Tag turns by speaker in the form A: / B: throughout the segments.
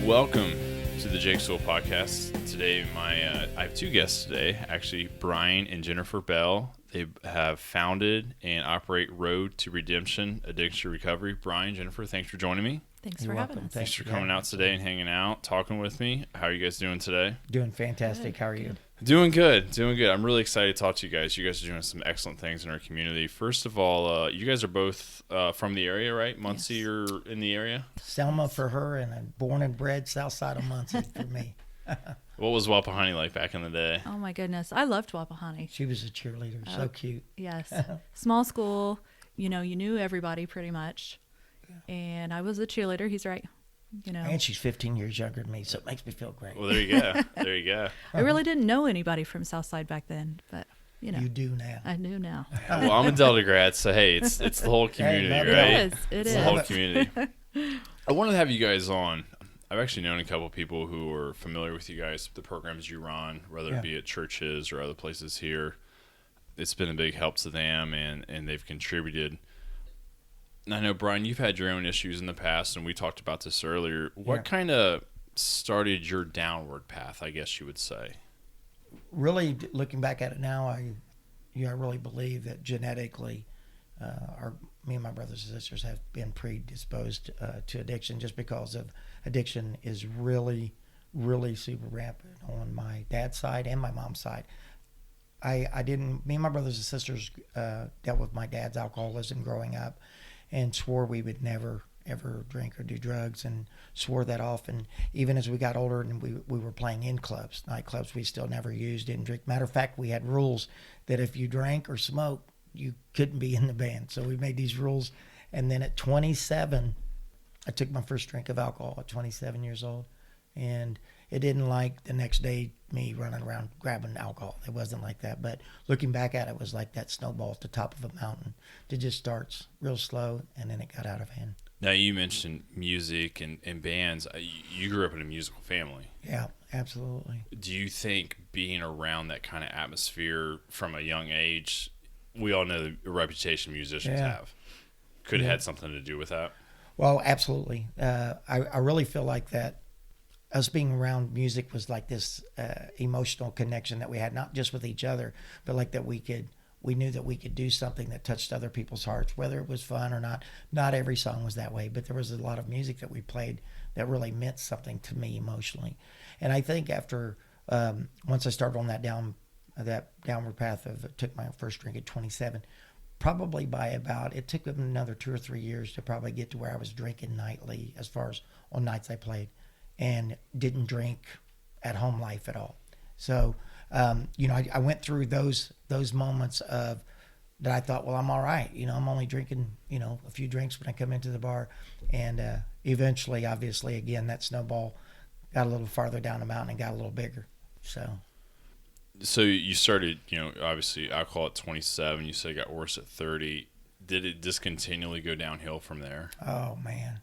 A: Welcome to the Jake Sewell Podcast. Today, I have two guests today, actually, Brian and Jennifer Bell. They have founded and operate Road to Redemption Addiction Recovery. Brian, Jennifer, thanks for joining me.
B: Thanks for having us.
A: Thanks for coming out today and hanging out, talking with me. How are you guys doing today?
C: Doing fantastic. How are you?
A: Doing good. I'm really excited to talk to you guys. You guys are doing some excellent things in our community. First of all, you guys are both from the area, right? Muncie,
B: Yes.
A: You're in the area?
C: Selma for her, and I'm born and bred south side of Muncie for me.
A: What was Wapahani like back in the day?
B: Oh my goodness, I loved Wapahani.
C: She was a cheerleader, so cute.
B: Yes, small school. You knew everybody pretty much, and I was a cheerleader. He's right.
C: And she's 15 years younger than me, so it makes me feel great.
A: Well, there you go. There you go.
B: I really didn't know anybody from Southside back then, but
C: You do now.
B: I knew now.
A: Well, I'm a Delta grad, so hey, it's the whole community,
C: love it.
A: right?
B: It is.
A: It's the whole community. I wanted to have you guys on. I've actually known a couple of people who are familiar with you guys, the programs you run, whether it be at churches or other places here. It's been a big help to them, and they've contributed. And I know, Brian, you've had your own issues in the past, and we talked about this earlier. What kind of started your downward path, I guess you would say?
C: Really, looking back at it now, I really believe that genetically, me and my brothers and sisters have been predisposed to addiction, just because of addiction is really, really super rampant on my dad's side and my mom's side. Me and my brothers and sisters dealt with my dad's alcoholism growing up, and swore we would never ever drink or do drugs, and swore that off. And even as we got older and we were playing in clubs, nightclubs, we still never used, didn't drink. Matter of fact, we had rules that if you drank or smoked, you couldn't be in the band. So we made these rules. And then at 27, I took my first drink of alcohol at 27 years old. And it didn't like the next day me running around grabbing alcohol. It wasn't like that. But looking back at it, it was like that snowball at the top of a mountain. It just starts real slow, and then it got out of hand.
A: Now, you mentioned music and bands. You grew up in a musical family.
C: Yeah, absolutely.
A: Do you think being around that kind of atmosphere from a young age, we all know the reputation musicians have, could have had something to do with that?
C: Well, absolutely. I really feel like that us being around music was like this emotional connection that we had, not just with each other, but like that we knew that we could do something that touched other people's hearts, whether it was fun or not. Not every song was that way, but there was a lot of music that we played that really meant something to me emotionally. And I think after, once I started on that downward path of, took my first drink at 27, probably it took another 2 or 3 years to probably get to where I was drinking nightly, as far as on nights I played, and didn't drink at home life at all. So, I went through those moments of that I thought, well, I'm all right. I'm only drinking, a few drinks when I come into the bar. And eventually, obviously, again, that snowball got a little farther down the mountain and got a little bigger. So
A: you started, obviously alcohol at 27. You said it got worse at 30. Did it just continually go downhill from there?
C: Oh, man.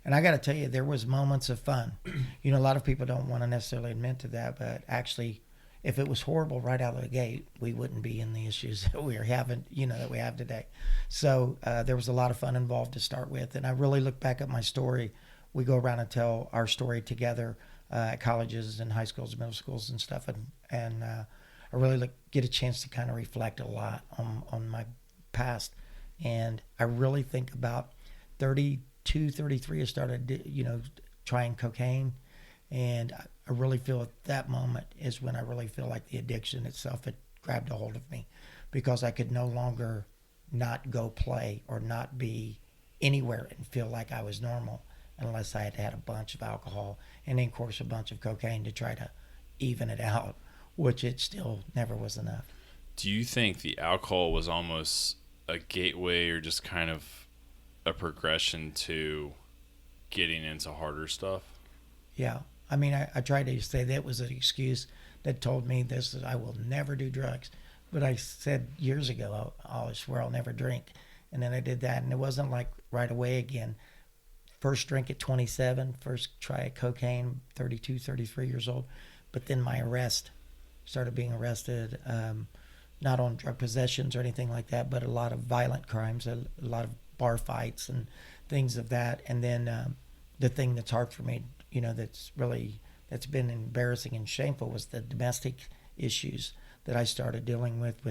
C: And I got to tell you, there was moments of fun. A lot of people don't want to necessarily admit to that, but actually, if it was horrible right out of the gate, we wouldn't be in the issues that we are having, that we have today. So there was a lot of fun involved to start with. And I really look back at my story. We go around and tell our story together at colleges and high schools, middle schools and stuff. And I really get a chance to kind of reflect a lot on my past. And I really think about 32, 33, I started, trying cocaine. And I really feel at that moment is when I really feel like the addiction itself had grabbed a hold of me, because I could no longer not go play or not be anywhere and feel like I was normal unless I had had a bunch of alcohol and then, of course, a bunch of cocaine to try to even it out, which it still never was enough.
A: Do you think the alcohol was almost a gateway or just kind of a progression to getting into harder stuff?
C: Yeah. I mean, I tried to say that was an excuse that told me this, that I will never do drugs. But I said years ago, I swear I'll never drink. And then I did that, and it wasn't like right away again. First drink at 27, first try at cocaine, 32, 33 years old. But then my arrest, started being arrested, not on drug possessions or anything like that, but a lot of violent crimes, a lot of bar fights and things of that. And then the thing that's hard for me that's been embarrassing and shameful was the domestic issues that I started dealing with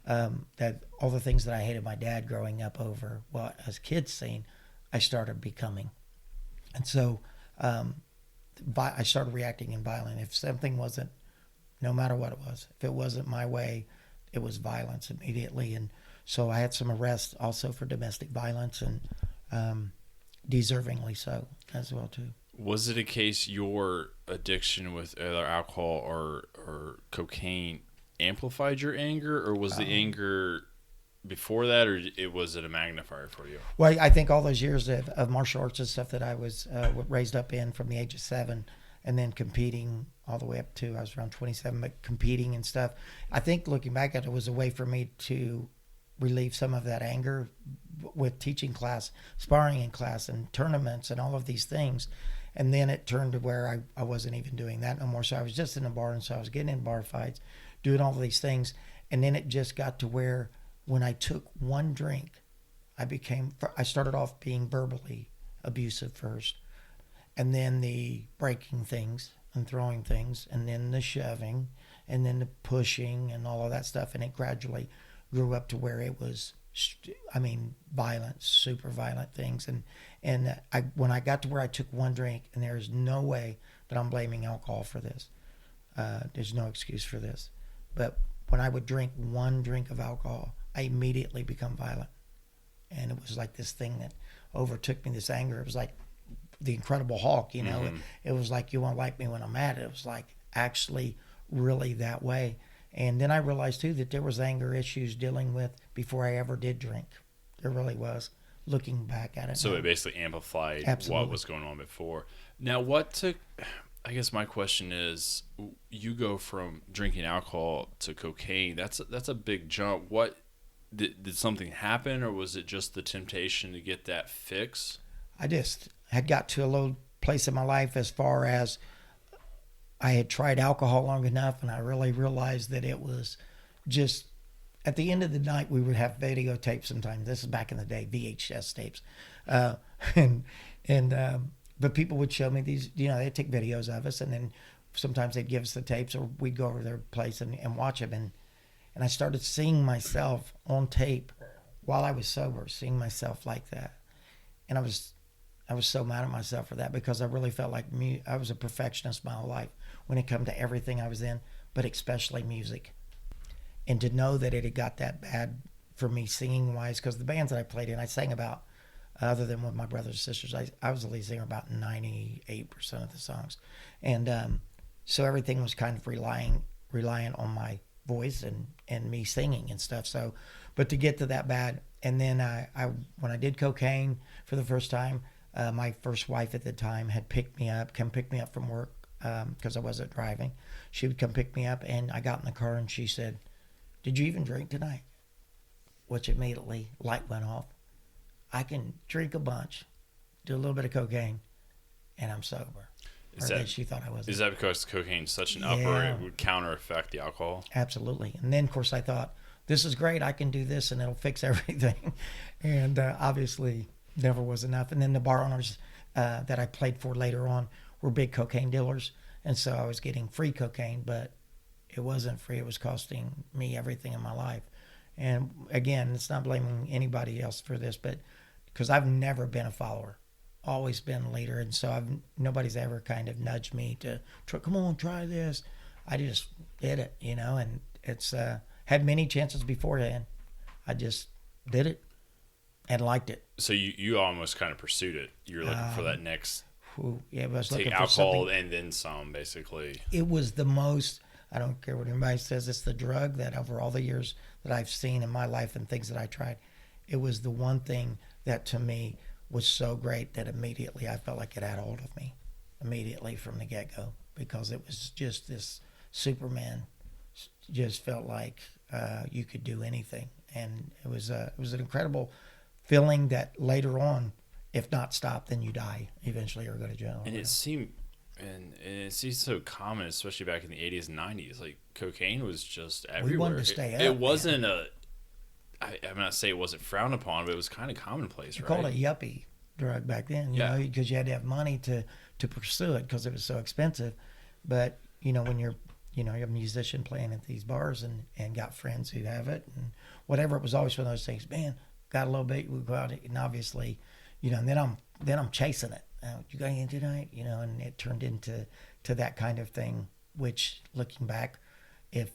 C: that all the things that I hated my dad growing up over what as kids seen, I started becoming. And so I started reacting in violence. If something wasn't, no matter what it was, if it wasn't my way, it was violence immediately. And so I had some arrests also for domestic violence, and deservingly so as well too.
A: Was it a case your addiction with either alcohol or cocaine amplified your anger, or was the anger before that, or was it a magnifier for you?
C: Well, I think all those years of martial arts and stuff that I was raised up in from the age of 7, and then competing all the way up to I was around 27, but competing and stuff. I think looking back at it was a way for me to relieve some of that anger with teaching class, sparring in class, and tournaments and all of these things. And then it turned to where I wasn't even doing that no more. So I was just in a bar, and so I was getting in bar fights, doing all of these things. And then it just got to where when I took one drink, I started off being verbally abusive first, and then the breaking things and throwing things, and then the shoving, and then the pushing and all of that stuff. And it gradually grew up to where it was, violent, super violent things. And when I got to where I took one drink, and there's no way that I'm blaming alcohol for this. There's no excuse for this. But when I would drink one drink of alcohol, I immediately become violent. And it was like this thing that overtook me, this anger. It was like the Incredible Hulk,
A: Mm-hmm.
C: It was like, you won't like me when I'm mad. It was like actually really that way. And then I realized too that there was anger issues dealing with before I ever did drink. There really was, looking back at it.
A: So
C: now.
A: it basically amplified
C: Absolutely.
A: what was going on before. Now, I guess my question is, you go from drinking alcohol to cocaine. That's a big jump. What did something happen, or was it just the temptation to get that fix?
C: I just had got to a low place in my life as far as I had tried alcohol long enough, and I really realized that it was just, at the end of the night, we would have videotapes sometimes. This is back in the day, VHS tapes. But people would show me these, they'd take videos of us, and then sometimes they'd give us the tapes, or we'd go over to their place and watch them. And I started seeing myself on tape while I was sober, seeing myself like that. And I was so mad at myself for that, because I really felt like I was a perfectionist my whole life when it come to everything I was in, but especially music. And to know that it had got that bad for me singing wise, because the bands that I played in, I sang about, other than with my brothers and sisters, I was the lead singer about 98% of the songs. And so everything was kind of reliant on my voice and me singing and stuff. So, but to get to that bad, and then when I did cocaine for the first time, my first wife at the time had come pick me up from work, because I wasn't driving. She would come pick me up, and I got in the car, and she said, "Did you even drink tonight?" Which immediately light went off. I can drink a bunch, do a little bit of cocaine, and I'm sober. She thought I was.
A: Is that because cocaine's such an upper, it would counter effect the alcohol?
C: Absolutely. And then, of course, I thought, this is great. I can do this, and it'll fix everything. And obviously, never was enough. And then the bar owners that I played for later on were big cocaine dealers. And so I was getting free cocaine, but it wasn't free. It was costing me everything in my life. And again, it's not blaming anybody else for this, but because I've never been a follower, always been a leader. And so nobody's ever kind of nudged me to come on, try this. I just did it, and it's had many chances beforehand. I just did it and liked it.
A: So you almost kind of pursued it. You were looking for that next
C: Yeah, I was
A: take
C: looking for
A: alcohol
C: something.
A: and then some, basically.
C: It was the most, I don't care what anybody says, it's the drug that over all the years that I've seen in my life and things that I tried, it was the one thing that to me was so great that immediately I felt like it had hold of me immediately from the get-go, because it was just this Superman, just felt like you could do anything. And it was an incredible feeling that later on, if not stopped, then you die eventually or go to jail.
A: And it seemed so common, especially back in the 80s and 90s. Like, cocaine was just everywhere.
C: We wanted to stay up.
A: It wasn't I'm not saying it wasn't frowned upon, but it was kind of commonplace,
C: They
A: right?
C: called it yuppie. drug back then, you
A: Yeah.
C: know, because you had to have money to pursue it because it was so expensive. But, you know, when you're a musician playing at these bars and got friends who have it and whatever, it was always one of those things, man, got a little bit, we go out, and obviously, you know, and then I'm chasing it. You going in tonight? You know, and it turned into that kind of thing, which looking back, if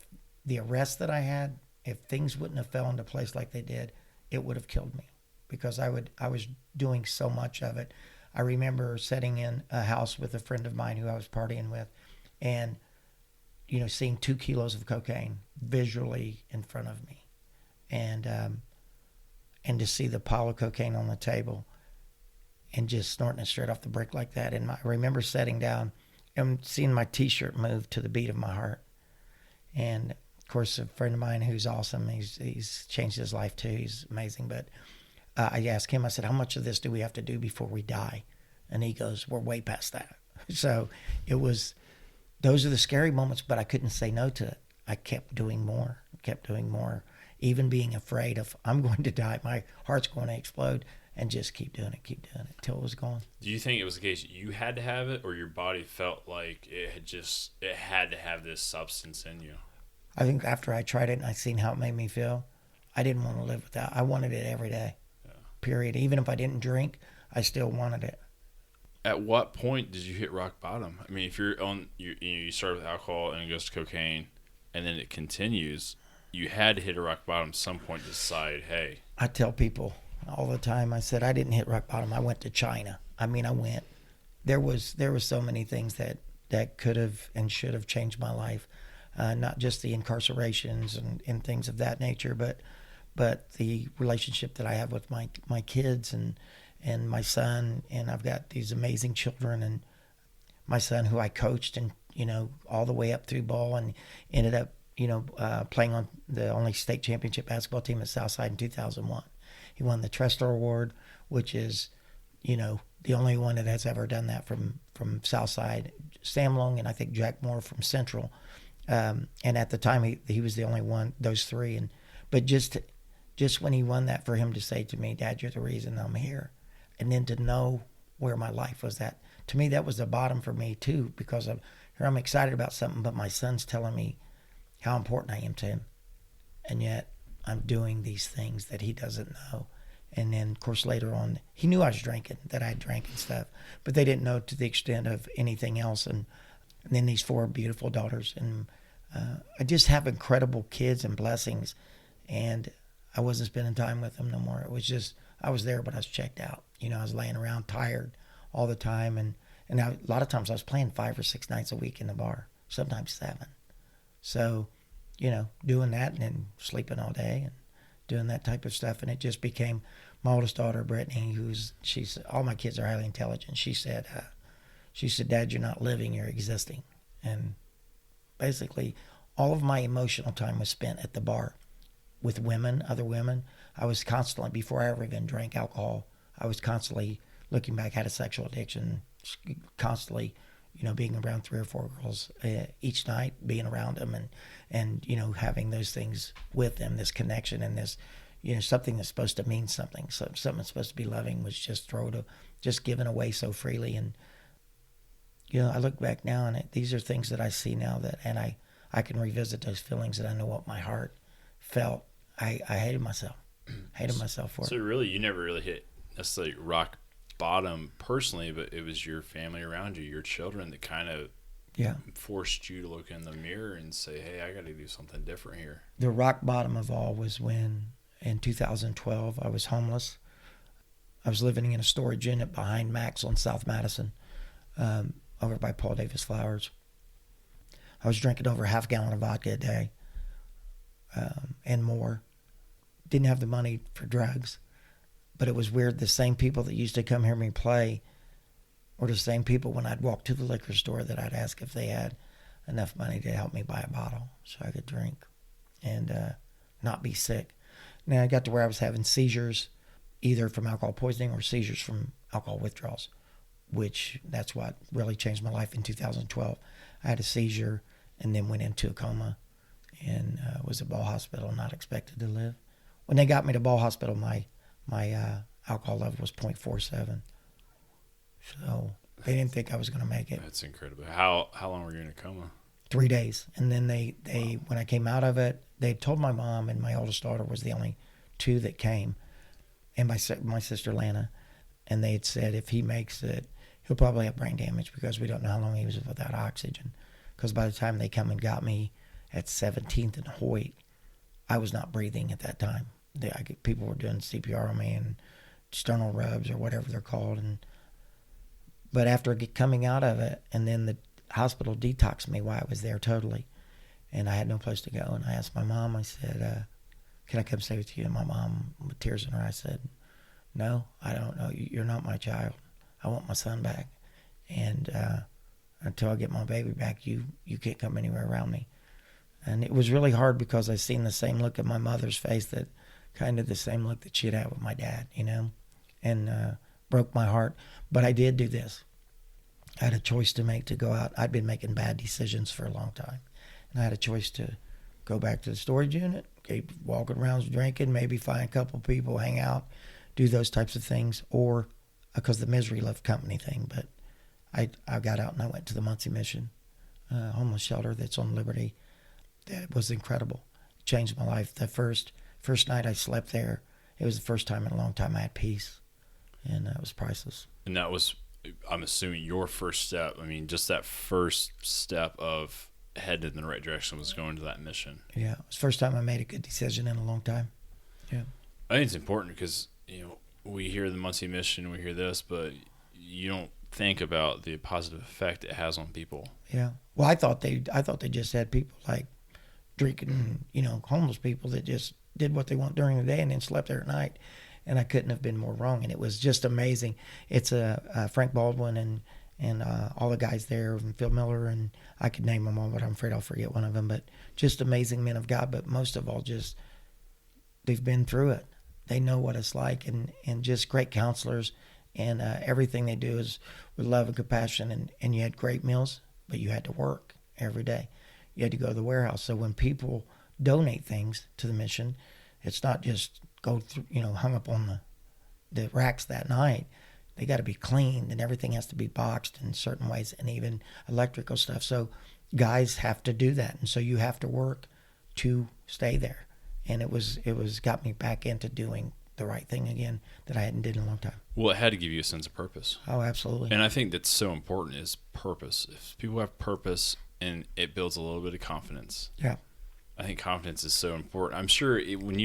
C: the arrest that I had, if things wouldn't have fell into place like they did, it would have killed me because I was doing so much of it. I remember sitting in a house with a friend of mine who I was partying with and, you know, seeing 2 kilos of cocaine visually in front of me and to see the pile of cocaine on the table and just snorting it straight off the brick like that. And I remember sitting down and seeing my T-shirt move to the beat of my heart. And of course, a friend of mine who's awesome, he's changed his life too. He's amazing. But I asked him, I said, how much of this do we have to do before we die? And he goes, we're way past that. So those are the scary moments, but I couldn't say no to it. I kept doing more, even being afraid of I'm going to die. My heart's going to explode. And just keep doing it till it was gone.
A: Do you think it was the case you had to have it, or your body felt like it had to have this substance in you?
C: I think after I tried it and I seen how it made me feel, I didn't want to live without. I wanted it every day. Yeah. Period. Even if I didn't drink, I still wanted it.
A: At what point did you hit rock bottom? I mean, if you're on, you start with alcohol and it goes to cocaine, and then it continues, you had to hit a rock bottom at some point to decide, hey.
C: I tell people all the time, I said, I didn't hit rock bottom. I went to China. I mean, I went. There was so many things that could have and should have changed my life. Not just the incarcerations and things of that nature, but the relationship that I have with my kids and my son. And I've got these amazing children, and my son who I coached and, you know, all the way up through ball and ended up, you know, playing on the only state championship basketball team at Southside in 2001. He won the Tressler Award, which is, you know, the only one that has ever done that from Southside. Sam Long and I think Jack Moore from Central. And at the time, he was the only one, those three. But just when he won that, for him to say to me, Dad, you're the reason I'm here. And then to know where my life was at. To me, that was the bottom for me, too, because I'm excited about something, but my son's telling me how important I am to him. And yet I'm doing these things that he doesn't know. And then, of course, later on, he knew I was drinking, that I drank and stuff, but they didn't know to the extent of anything else. And then these 4 beautiful daughters. And I just have incredible kids and blessings. And I wasn't spending time with them no more. It was just, I was there, but I was checked out. You know, I was laying around tired all the time. And a lot of times I was playing 5 or 6 nights a week in the bar, sometimes 7. So, you know, doing that and then sleeping all day and doing that type of stuff. And it just became my oldest daughter, Brittany, she's all my kids are highly intelligent. She said, Dad, you're not living, you're existing. And basically all of my emotional time was spent at the bar with women, other women. I was constantly, before I ever even drank alcohol, I was constantly looking back, had a sexual addiction, constantly, you know, being around 3 or 4 girls each night, being around them and, you know, having those things with them, this connection and this, you know, something that's supposed to mean something. So something that's supposed to be loving was just given away so freely. And, you know, I look back now and these are things that I see now and I can revisit those feelings and I know what my heart felt. I hated myself. Hated myself for it.
A: So really, you never really hit necessarily rock bottom personally, but it was your family around you, your children, that kind of forced you to look in the mirror and say, hey, I got to do something different here.
C: The rock bottom of all was when in 2012 I was homeless. I was living in a storage unit behind Max on South Madison, over by Paul Davis Flowers. I was drinking over half a gallon of vodka a day and more. Didn't have the money for drugs. But it was weird. The same people that used to come hear me play were the same people when I'd walk to the liquor store that I'd ask if they had enough money to help me buy a bottle so I could drink and not be sick. Now I got to where I was having seizures, either from alcohol poisoning or seizures from alcohol withdrawals, which that's what really changed my life in 2012. I had a seizure and then went into a coma and was at Ball Hospital, not expected to live. When they got me to Ball Hospital, my alcohol level was 0.47. So they didn't think I was going to make it.
A: That's incredible. How long were you in a coma?
C: 3 days. And then they when I came out of it, they told my mom, and my oldest daughter was the only two that came, and my sister Lana, and they had said if he makes it, he'll probably have brain damage because we don't know how long he was without oxygen. Because by the time they come and got me at 17th and Hoyt, I was not breathing at that time. People were doing CPR on me and sternal rubs or whatever they're called. But after coming out of it, and then the hospital detoxed me while I was there totally, and I had no place to go. And I asked my mom, I said, can I come stay with you? And my mom, with tears in her eyes, said, no, I don't know. You're not my child. I want my son back. And until I get my baby back, you can't come anywhere around me. And it was really hard because I seen the same look at my mother's face, that kind of the same look that she'd had with my dad, and broke my heart. But I did do this. I had a choice to make to go out. I'd been making bad decisions for a long time. And I had a choice to go back to the storage unit, keep walking around drinking, maybe find a couple people, hang out, do those types of things, or because the misery loved company thing. But I got out and I went to the Muncie Mission homeless shelter that's on Liberty. That was incredible. It changed my life. The first night I slept there, it was the first time in a long time I had peace, and it was priceless.
A: And that was, I'm assuming, your first step. I mean, just that first step of heading in the right direction was going to that mission.
C: Yeah, it was the first time I made a good decision in a long time. Yeah.
A: I think it's important because, we hear the Muncie Mission, we hear this, but you don't think about the positive effect it has on people.
C: Yeah. Well, I thought they just had people like drinking, homeless people that just did what they want during the day and then slept there at night. And I couldn't have been more wrong. And it was just amazing. It's Frank Baldwin and all the guys there, and Phil Miller, and I could name them all, but I'm afraid I'll forget one of them. But just amazing men of God. But most of all, just they've been through it. They know what it's like, and just great counselors, and everything they do is with love and compassion. And you had great meals, but you had to work every day. You had to go to the warehouse. So when people donate things to the mission, it's not just go through, hung up on the racks that night. They got to be cleaned, and everything has to be boxed in certain ways, and even electrical stuff. So guys have to do that, and so you have to work to stay there. And it was got me back into doing the right thing again that I hadn't did in a long time.
A: Well, it had to give you a sense of purpose.
C: Oh, absolutely.
A: And I think that's so important is purpose. If people have purpose, and it builds a little bit of confidence.
C: Yeah.
A: I think confidence is so important. I'm sure even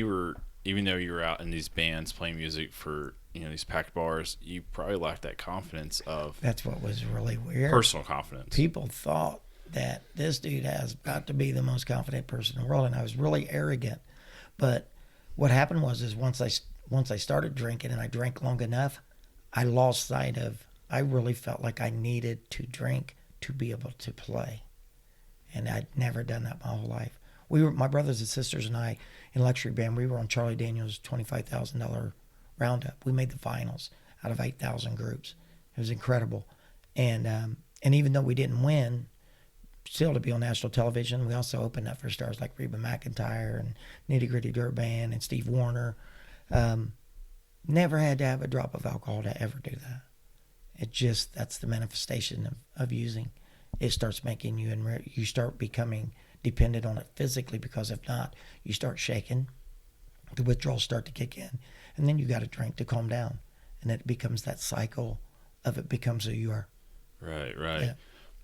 A: though you were out in these bands playing music for, these packed bars, you probably lacked that confidence of.
C: That's what was really weird.
A: Personal confidence.
C: People thought that this dude has got to be the most confident person in the world, and I was really arrogant. But what happened was once I started drinking and I drank long enough, I lost sight of. I really felt like I needed to drink to be able to play, and I'd never done that my whole life. My brothers and sisters and I, in Luxury Band, we were on Charlie Daniels' $25,000 roundup. We made the finals out of 8,000 groups. It was incredible, and even though we didn't win, still to be on national television. We also opened up for stars like Reba McEntire and Nitty Gritty Dirt Band and Steve Wariner. Never had to have a drop of alcohol to ever do that. That's the manifestation of using. It starts making you, and you start becoming dependent on it physically, because if not, you start shaking. The withdrawals start to kick in, and then you got to drink to calm down, and it becomes that cycle of it becomes who you are.
A: Right. Yeah.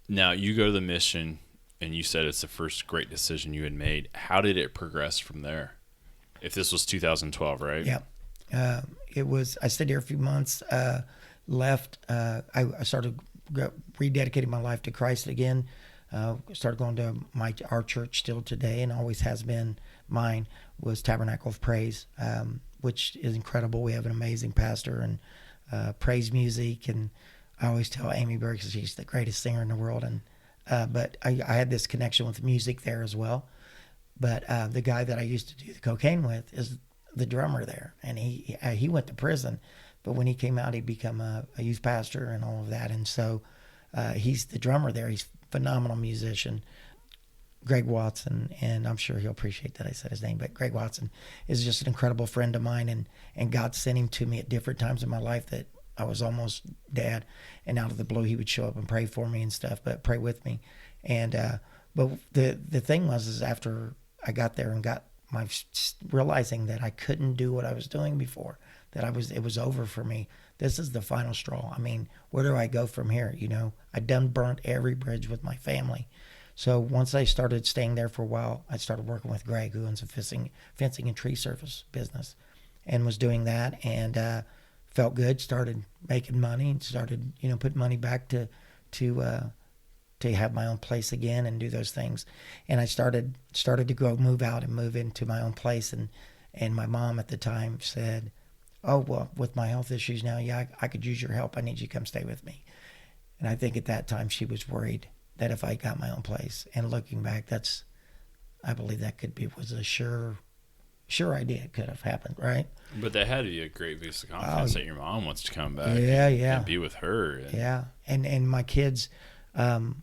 C: Now,
A: you go to the mission, and you said it's the first great decision you had made. How did it progress from there? If this was 2012, right?
C: Yeah. It was, I stayed here a few months, left. I started rededicating my life to Christ again. Started going to our church still today, and always has been mine, was Tabernacle of Praise, which is incredible. We have an amazing pastor and praise music, and I always tell Amy Berg she's the greatest singer in the world. And but I had this connection with music there as well. But the guy that I used to do the cocaine with is the drummer there, and he went to prison, but when he came out, he became a youth pastor and all of that. And so he's the drummer there. He's a phenomenal musician, Greg Watson, and I'm sure he'll appreciate that I said his name. But Greg Watson is just an incredible friend of mine, and God sent him to me at different times in my life that I was almost dead, and out of the blue he would show up and pray for me and stuff, but pray with me. And but the thing was is after I got there and got my realizing that I couldn't do what I was doing before, that it was over for me. This is the final straw. I mean, where do I go from here? You know, I done burnt every bridge with my family. So once I started staying there for a while, I started working with Greg, who owns a fencing and tree service business, and was doing that, and felt good. Started making money, and started putting money back to have my own place again and do those things. And I started to move out and move into my own place. And my mom at the time said, "Oh, well, with my health issues now, yeah, I could use your help. I need you to come stay with me." And I think at that time she was worried that if I got my own place. And looking back, I believe that was a sure idea. It could have happened, right?
A: But that had to be a great boost of confidence that your mom wants to come back
C: and
A: be with her.
C: Yeah. And my kids, of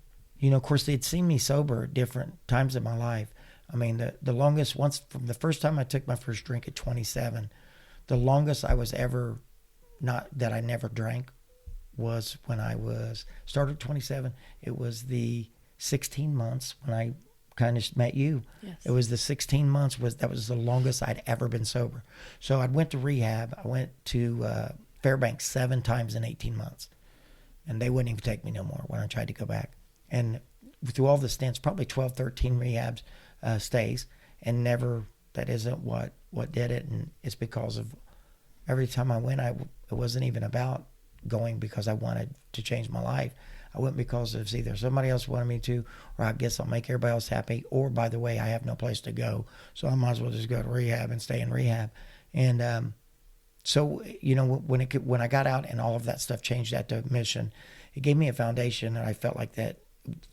C: course, they'd seen me sober at different times in my life. I mean, the longest, once from the first time I took my first drink at 27, the longest I was ever that I never drank was when I started at 27. It was the 16 months when I kind of met you.
B: Yes.
C: It was the 16 months that was the longest I'd ever been sober. So I went to rehab. I went to Fairbanks 7 times in 18 months. And they wouldn't even take me no more when I tried to go back. And through all the stints, probably 12, 13 rehabs, stays, and never, that isn't what did it. And it's because of every time I went, it wasn't even about going because I wanted to change my life. I went because of either somebody else wanted me to, or I guess I'll make everybody else happy, or by the way, I have no place to go, so I might as well just go to rehab and stay in rehab. And so when I got out and all of that stuff changed at the mission, it gave me a foundation, and I felt like that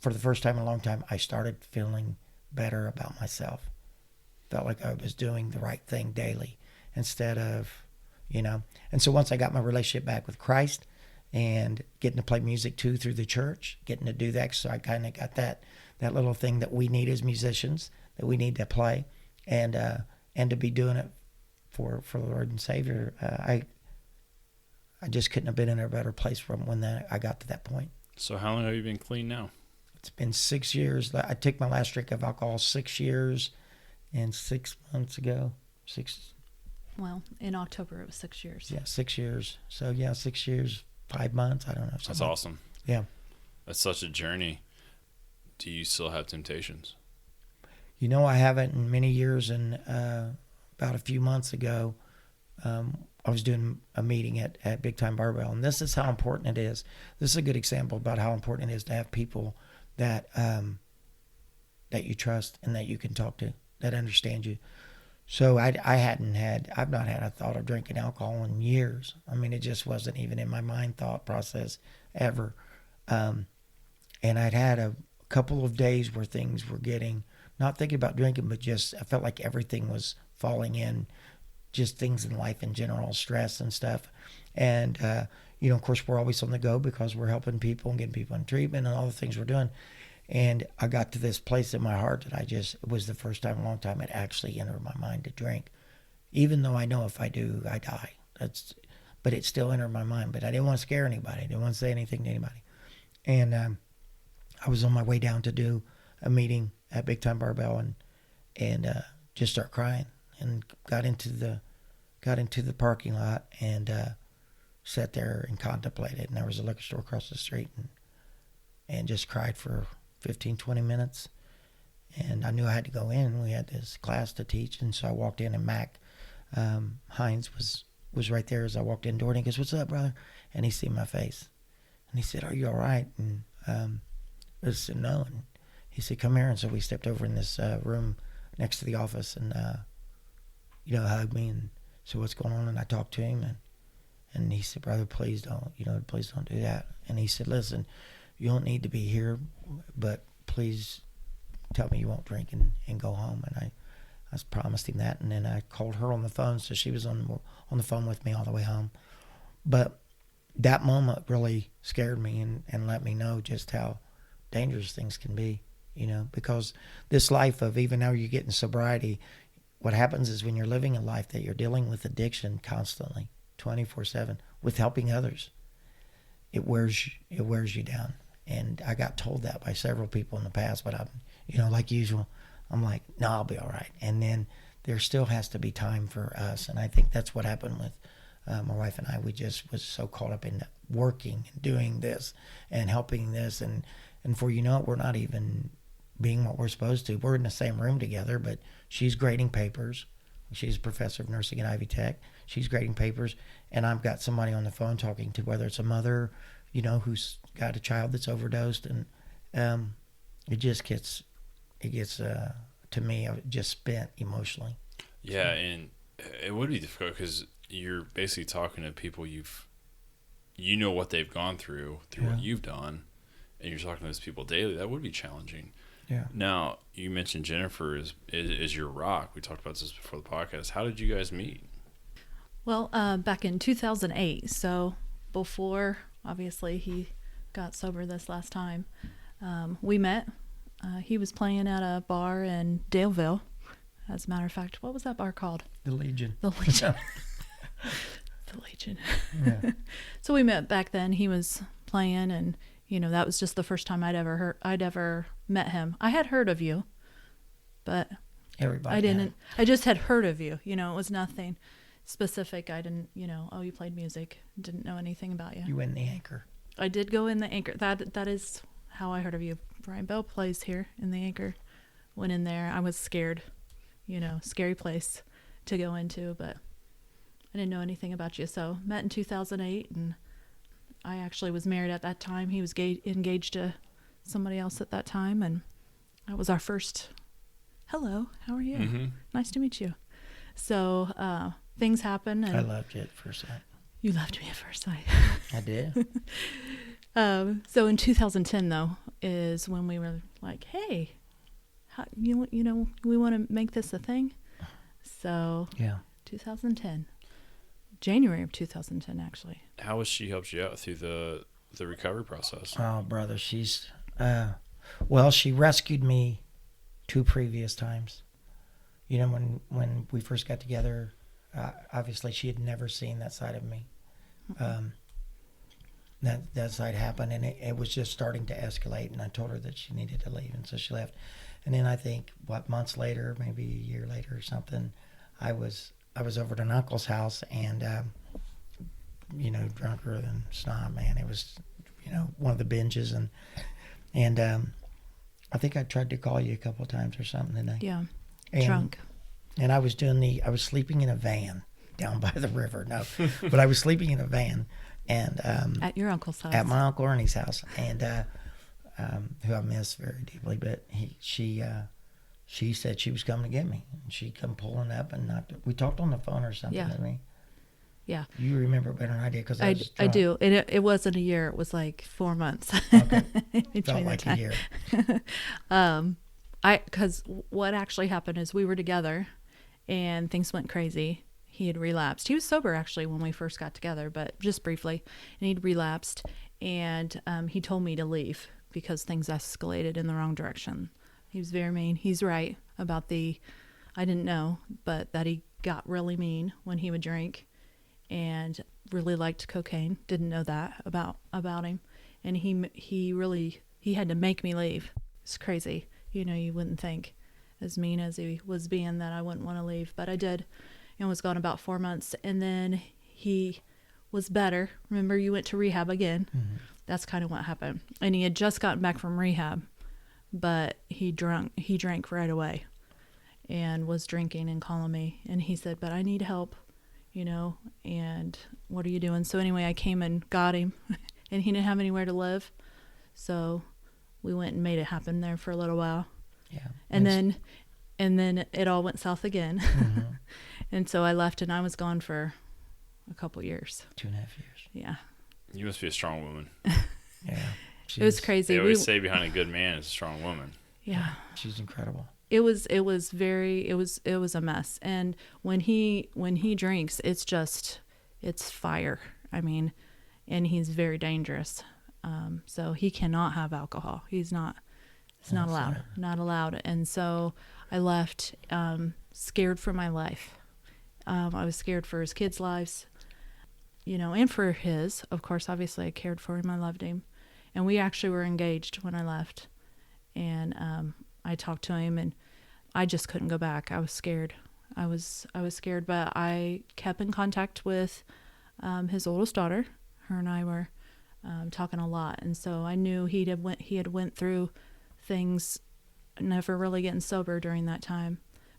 C: for the first time in a long time, I started feeling better about myself. Felt like I was doing the right thing daily instead of, And so once I got my relationship back with Christ and getting to play music too through the church, getting to do that, so I kind of got that little thing that we need as musicians, that we need to play, and to be doing it for the Lord and Savior. I just couldn't have been in a better place from when I got to that point.
A: So how long have you been clean now?
C: It's been 6 years. I took my last drink of alcohol 6 years and 6 months ago.
B: Well, in October it was 6 years.
C: Yeah, 6 years. So 6 years, 5 months. I don't know.
A: That's awesome.
C: Yeah. That's
A: such a journey. Do you still have temptations?
C: I haven't in many years. And about a few months ago, I was doing a meeting at Big Time Barbell, and this is how important it is. This is a good example about how important it is to have people that you trust and that you can talk to, that understand you. So I've not had a thought of drinking alcohol in years. I mean, it just wasn't even in my mind thought process ever. And I'd had a couple of days where things were getting, not thinking about drinking, but just I felt like everything was falling in, just things in life in general, stress and stuff. And, of course, we're always on the go because we're helping people and getting people in treatment and all the things we're doing. And I got to this place in my heart that it was the first time in a long time it actually entered my mind to drink. Even though I know if I do, I die. But it still entered my mind. But I didn't want to scare anybody. I didn't want to say anything to anybody. And I was on my way down to do a meeting at Big Time Barbell and just start crying. And got into the parking lot and sat there and contemplated. And there was a liquor store across the street and just cried for 15, 20 minutes. And I knew I had to go in. We had this class to teach. And so I walked in, and Mac Hines was right there as I walked in the door. And he goes, "What's up, brother?" And he seen my face. And he said, "Are you all right?" And I said, "No." And he said, "Come here." And so we stepped over in this room next to the office and hugged me and said, "What's going on?" And I talked to him, and he said, "Brother, please don't do that." And he said, "Listen, you don't need to be here, but please tell me you won't drink and go home." And I promised him that, and then I called her on the phone, so she was on the phone with me all the way home. But that moment really scared me and let me know just how dangerous things can be, because this life of, even now you're getting sobriety, what happens is when you're living a life that you're dealing with addiction constantly, 24/7, with helping others. It wears you down. And I got told that by several people in the past, but I'm, like usual, I'm like, no, I'll be all right. And then there still has to be time for us. And I think that's what happened with my wife and I. We just was so caught up in working and doing this and helping this. And before you know it, we're not even being what we're supposed to. We're in the same room together, but she's grading papers. She's a professor of nursing at Ivy Tech. She's grading papers. And I've got somebody on the phone talking to, whether it's a mother, who's got a child that's overdosed. And it gets to me, just spent emotionally.
A: Yeah, and it would be difficult because you're basically talking to people you know what they've gone through what you've done, and you're talking to those people daily. That would be challenging.
C: Yeah.
A: Now, you mentioned Jennifer is your rock. We talked about this before the podcast. How did you guys meet?
B: Well, back in 2008, so before, obviously, he got sober this last time, we met. He was playing at a bar in Daleville. As a matter of fact, what was that bar called?
C: The Legion.
B: The Legion. The Legion.
C: Yeah.
B: So we met back then. He was playing, and that was just the first time I'd ever met him. I had heard of you, but
C: Everybody.
B: I didn't. I just had heard of you. It was nothing specific. I didn't. Oh, you played music. Didn't know anything about you.
C: You win the Anchor.
B: I did go in the Anchor. That is how I heard of you. Brian Bell plays here in the Anchor. Went in there. I was scared. Scary place to go into, but I didn't know anything about you. So met in 2008, and I actually was married at that time. He was engaged to somebody else at that time, and that was our first hello, how are you?
A: Mm-hmm.
B: Nice to meet you. So things happen, and
C: I loved you at first sight.
B: you loved me at first sight.
C: I did.
B: So in 2010 though is when we were like, hey, we want to make this a thing. So
C: Yeah.
B: 2010, January of 2010 actually.
A: How has she helped you out through the recovery process?
C: Oh, brother, she's she rescued me 2 previous times. When we first got together, obviously she had never seen that side of me. That side happened, and it was just starting to escalate, and I told her that she needed to leave, and so she left. And then I think months later, maybe a year later or something, I was over at an uncle's house, and drunker than snot, man. It was one of the binges, and I think I tried to call you a couple of times or something, didn't I?
B: Yeah.
C: And,
B: Drunk.
C: And I was sleeping in a van down by the river. No, but I was sleeping in a van, and
B: At your uncle's house.
C: at my Uncle Ernie's house, and who I miss very deeply. But she said she was coming to get me, and she come pulling up, and we talked on the phone or something.
B: Yeah.
C: Didn't we?
B: Yeah.
C: You remember better than I did, because
B: I do. And it wasn't a year. It was like 4 months.
C: Okay.
B: Between
C: Felt
B: the
C: like a
B: time.
C: year.
B: Because what actually happened is we were together and things went crazy. He had relapsed. He was sober actually when we first got together, but just briefly. And he'd relapsed, and he told me to leave because things escalated in the wrong direction. He was very mean. He's right about I didn't know, but that he got really mean when he would drink and really liked cocaine. Didn't know that about him. And he had to make me leave. It's crazy. You wouldn't think, as mean as he was being, that I wouldn't want to leave, but I did, and was gone about 4 months. And then he was better. Remember, you went to rehab again.
C: Mm-hmm.
B: That's kind of what happened. And he had just gotten back from rehab, but he drank right away and was drinking and calling me. And he said, but I need help, and what are you doing? So anyway, I came and got him and he didn't have anywhere to live. So we went and made it happen there for a little while.
C: Yeah.
B: And then it all went south again.
C: Mm-hmm.
B: And so I left, and I was gone for a couple years.
C: 2.5 years.
B: Yeah.
A: You must be a strong woman.
C: Yeah.
B: It was crazy.
A: They always say behind a good man is a strong woman.
B: Yeah.
C: She's incredible.
B: It was a mess. And when he drinks, it's fire. I mean, and he's very dangerous. So he cannot have alcohol. It's not allowed. Not allowed. And so I left, scared for my life. I was scared for his kids' lives. and for his, of course, obviously I cared for him. I loved him. And we actually were engaged when I left. And I talked to him, and I just couldn't go back. I was scared. I was scared, but I kept in contact with his oldest daughter. Her and I were talking a lot. And so I knew he had went through things, never really getting sober during that time,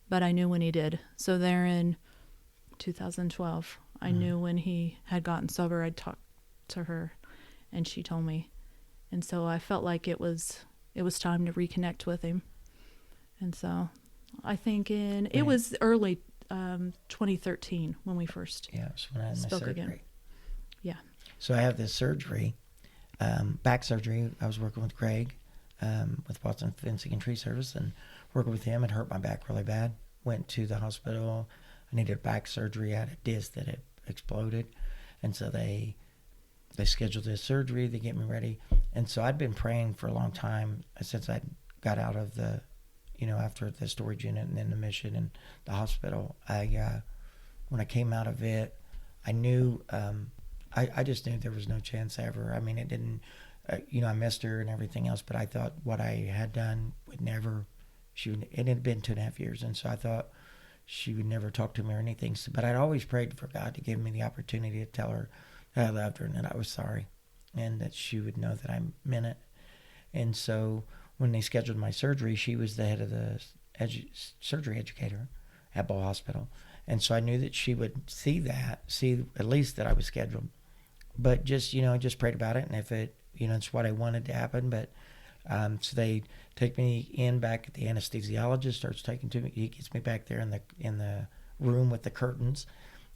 B: but I knew when he did. So there in 2012, I knew when he had gotten sober. I'd talked to her, and she told me, and so I felt like it was time to reconnect with him. And so I think it was early 2013 when we first
C: so when I had my
B: spoke
C: surgery.
B: again. Yeah.
C: So I have this surgery, back surgery. I was working with Greg with Boston Fencing and Tree Service, and working with him. It hurt my back really bad. Went to the hospital. I needed back surgery. I had a disc that had exploded, and so they scheduled this surgery. They get me ready, and so I'd been praying for a long time since I got out of the, after the storage unit and then the mission and the hospital. When I came out of it, I knew, I just knew there was no chance ever. I mean, it didn't, I missed her and everything else, but I thought what I had done would never. It had been 2.5 years, and so I thought she would never talk to me or anything. So, but I'd always prayed for God to give me the opportunity to tell her that I loved her and that I was sorry, and that she would know that I meant it. And so when they scheduled my surgery, she was the head of the surgery educator at Ball Hospital. And so I knew that she would see at least that I was scheduled. But just, just prayed about it, and if it, it's what I wanted to happen. But so they take me back. The anesthesiologist starts taking to me. He gets me back there in the room with the curtains,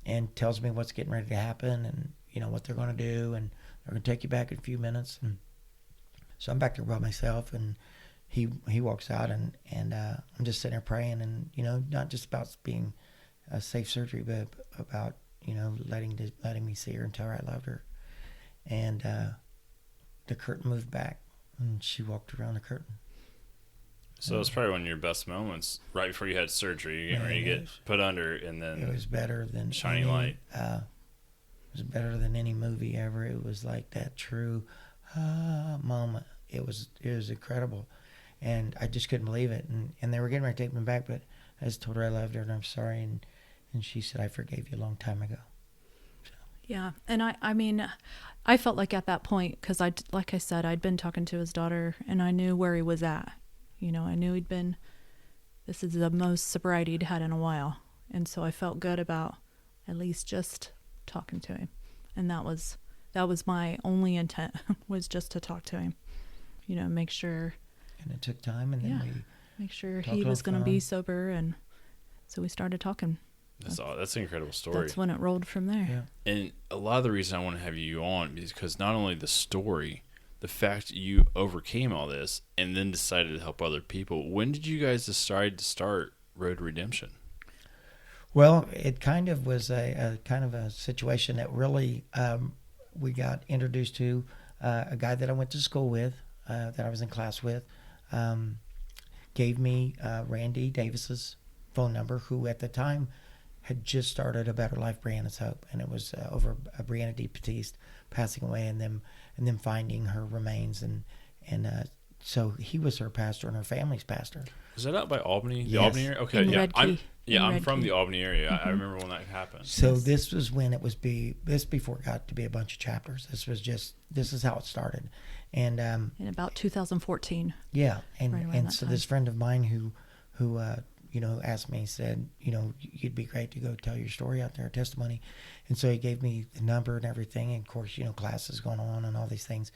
C: and tells me what's getting ready to happen, and what they're going to do, and they're going to take you back in a few minutes. And so I'm back there by myself, and he walks out, and I'm just sitting there praying, and not just about being a safe surgery, but about letting me see her and tell her I loved her. And the curtain moved back, and she walked around the curtain.
A: So it's probably one of your best moments, right before you had surgery. You're getting ready to get put under, and then
C: it was better than
A: shining light.
C: It was better than any movie ever. It was like that true moment. It was incredible, and I just couldn't believe it. And they were getting ready to take me back, but I just told her I loved her and I'm sorry, and she said, I forgave you a long time ago. So.
B: Yeah, and I mean, I felt like at that point, because like I said, I'd been talking to his daughter, and I knew where he was at. I knew this is the most sobriety he'd had in a while. And so I felt good about at least just talking to him. And that was my only intent, was just to talk to him, make sure. And
C: it took time, and then
B: make sure he was going to be sober. And so we started talking.
A: That's an incredible story.
B: That's when it rolled from there.
C: Yeah.
A: And a lot of the reason I want to have you on is because not only the story, the fact you overcame all this and then decided to help other people. When did you guys decide to start Road to Redemption?
C: Well, it kind of was a kind of a situation that really we got introduced to. A guy that I went to school with, that I was in class with, gave me Randy Davis's phone number, who at the time had just started A Better Life, Brianna's Hope, and it was over Brianna D. Batiste passing away, and them finding her remains, and so he was her pastor and her family's pastor.
A: Was that out by Albany? The
C: Yes.
A: Albany area? Okay,
B: In
A: yeah.
B: Red Key.
A: I'm
B: Red
A: from
B: Key.
A: the Albany area. I remember when that happened.
C: So
B: Yes.
C: this was when it was before it got to be a bunch of chapters. This is how it started, and
B: In about 2014.
C: yeah,
B: Right around
C: and
B: that
C: so
B: time.
C: this friend of mine who asked me, said, you'd be great to go tell your story out there, testimony. And so he gave me the number and everything. And of course, classes going on and all these things.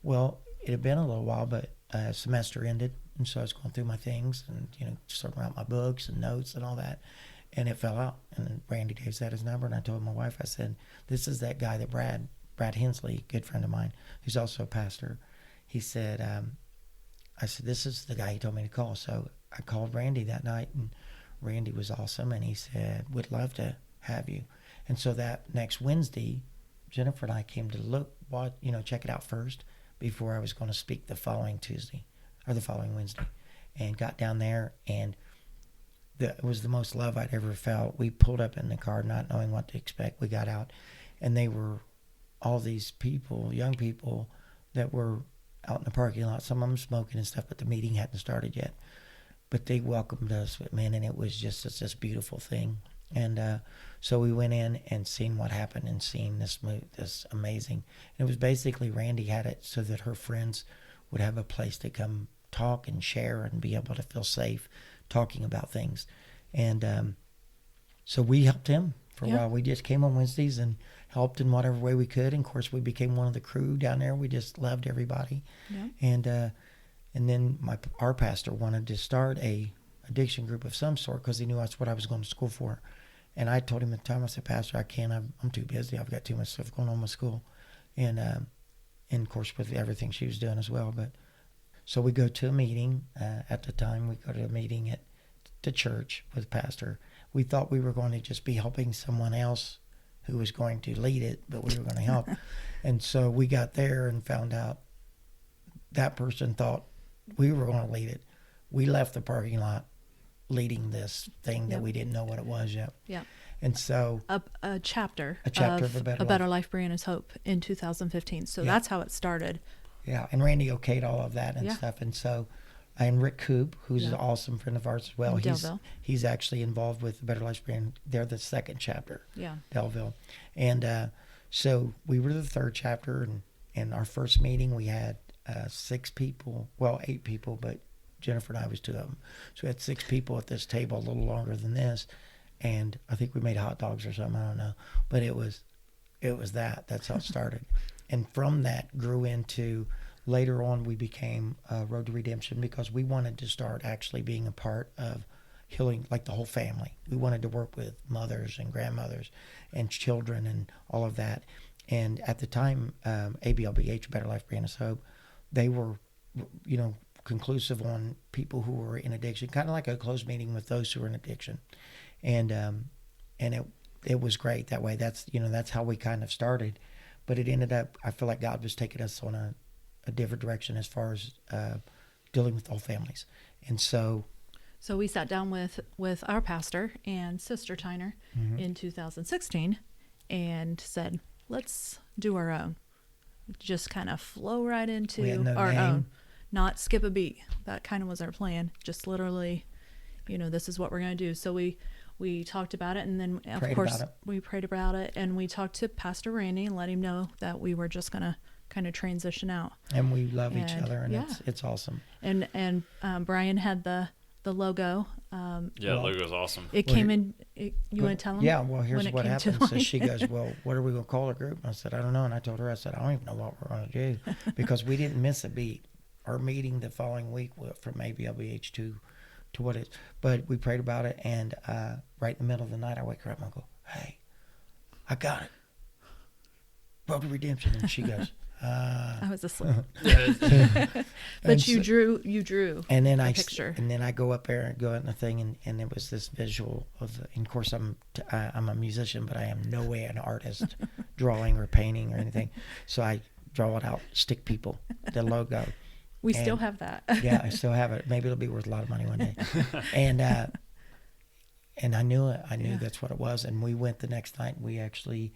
C: Well, it had been a little while, but semester ended. And so I was going through my things and, sorting out my books and notes and all that. And it fell out. And Randy Davis had his number. And I told my wife, I said, this is that guy that Brad Hensley, good friend of mine, who's also a pastor. He said, I said, this is the guy he told me to call. So I called Randy that night, and Randy was awesome, and he said, would love to have you. And so that next Wednesday, Jennifer and I came to check it out first before I was going to speak the following Tuesday or the following Wednesday, and got down there, and it was the most love I'd ever felt. We pulled up in the car not knowing what to expect. We got out, and they were all these people, young people, that were out in the parking lot. Some of them smoking and stuff, but the meeting hadn't started yet. But they welcomed us, man, and it was just this beautiful thing. And so we went in and seen what happened and seen this amazing. And it was basically Randy had it so that her friends would have a place to come talk and share and be able to feel safe talking about things. And so we helped him for a while. We just came on Wednesdays and helped in whatever way we could. And of course, we became one of the crew down there. We just loved everybody. Yeah. And then our pastor wanted to start a addiction group of some sort because he knew that's what I was going to school for. And I told him at the time, I said, Pastor, I can't. I'm too busy. I've got too much stuff going on with school. And of course, with everything she was doing as well. But so we go to a meeting. At the time, we go to a meeting at the church with Pastor. We thought we were going to just be helping someone else who was going to lead it, but we were going to help. And so we got there and found out that person thought we were going to lead it. We left the parking lot leading this thing that we didn't know what it was yet.
B: Yeah.
C: And so
B: a chapter
C: of A Better
B: Life, Brianna's Hope in 2015. So that's how it started.
C: Yeah, and Randy okayed all of that and stuff. And so, and Rick Coop, who's an awesome friend of ours as well. He's actually involved with the Better Life Brand. They're the second chapter. Yeah. Delville. And so we were the third chapter, and in our first meeting we had 8 people, but Jennifer and I was 2 of them. So we had 6 people at this table, a little longer than this. And I think we made hot dogs or something, I don't know. But it was that's how it started. And from that grew into, later on we became Road to Redemption, because we wanted to start actually being a part of healing, like the whole family. We wanted to work with mothers and grandmothers and children and all of that. And at the time, ABLBH, Better Life, Brianna's Hope, they were, conclusive on people who were in addiction, kind of like a closed meeting with those who were in addiction. And it was great that way. That's how we kind of started. But it ended up, I feel like God was taking us on a different direction as far as dealing with all families. And so
B: we sat down with our pastor and Sister Tyner in 2016 and said, let's do our own. Just kind of flow right into our own, not skip a beat. That kind of was our plan. Just literally, this is what we're going to do. So we talked about it, and then of course we prayed about it, and we talked to Pastor Randy and let him know that we were just going to kind of transition out.
C: And we love each other, and it's awesome.
B: And Brian had the logo.
A: The logo is awesome.
B: It came in. You want to tell him?
C: Yeah. Well, here's what happened. So she goes, "Well, what are we going to call our group?" And I said, "I don't know." And I told her, I said, "I don't even know what we're going to do," because we didn't miss a beat. Our meeting the following week from ABLBH to what it is. But we prayed about it, and right in the middle of the night, I wake her up and I go, "Hey, I got it. Road to Redemption." And she goes,
B: I was asleep. But you drew
C: and then
B: a picture.
C: And then I go up there and go in the thing, and it was this visual of and of course I'm a musician, but I am no way an artist drawing or painting or anything. So I draw it out, stick people, the logo.
B: We still have that.
C: Yeah, I still have it. Maybe it'll be worth a lot of money one day. And I knew it. I knew that's what it was. And we went the next night, and we actually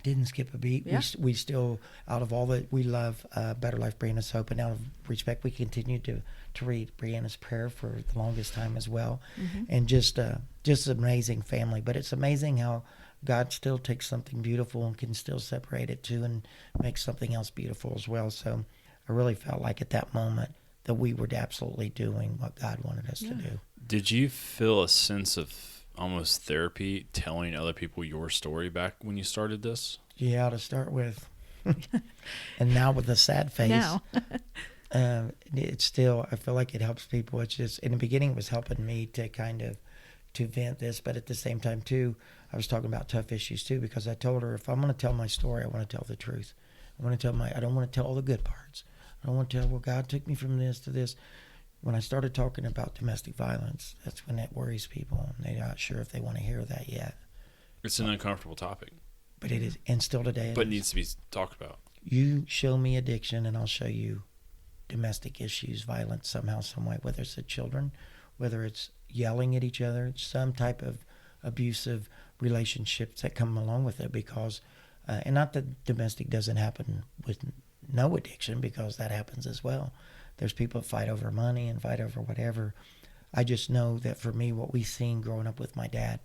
C: didn't skip a beat. Yeah. We still, out of all that, we love Better Life, Brianna's Hope, and out of respect, we continue to read Brianna's Prayer for the longest time as well. And just an amazing family. But it's amazing how God still takes something beautiful and can still separate it too and make something else beautiful as well. So I really felt like at that moment that we were absolutely doing what God wanted us to do.
A: Did you feel a sense of almost therapy telling other people your story back when you started this?
C: Yeah, to start with. And now with the sad face.
B: Now.
C: It's still, I feel like it helps people. It's just, in the beginning, it was helping me to kind of to vent this, but at the same time too, I was talking about tough issues too, because I told her, if I'm going to tell my story, I want to tell the truth. I don't want to tell all the good parts. I don't want to tell, well, God took me from this to this. When I started talking about domestic violence, that's when it worries people, and they're not sure if they want to hear that yet.
A: It's an uncomfortable topic.
C: But it is, and still today
A: it needs to be talked about.
C: You show me addiction, and I'll show you domestic issues, violence somehow, some way, whether it's the children, whether it's yelling at each other, some type of abusive relationships that come along with it, because and not that domestic doesn't happen with no addiction, because that happens as well. There's people that fight over money and fight over whatever. I just know that for me, what we seen growing up with my dad,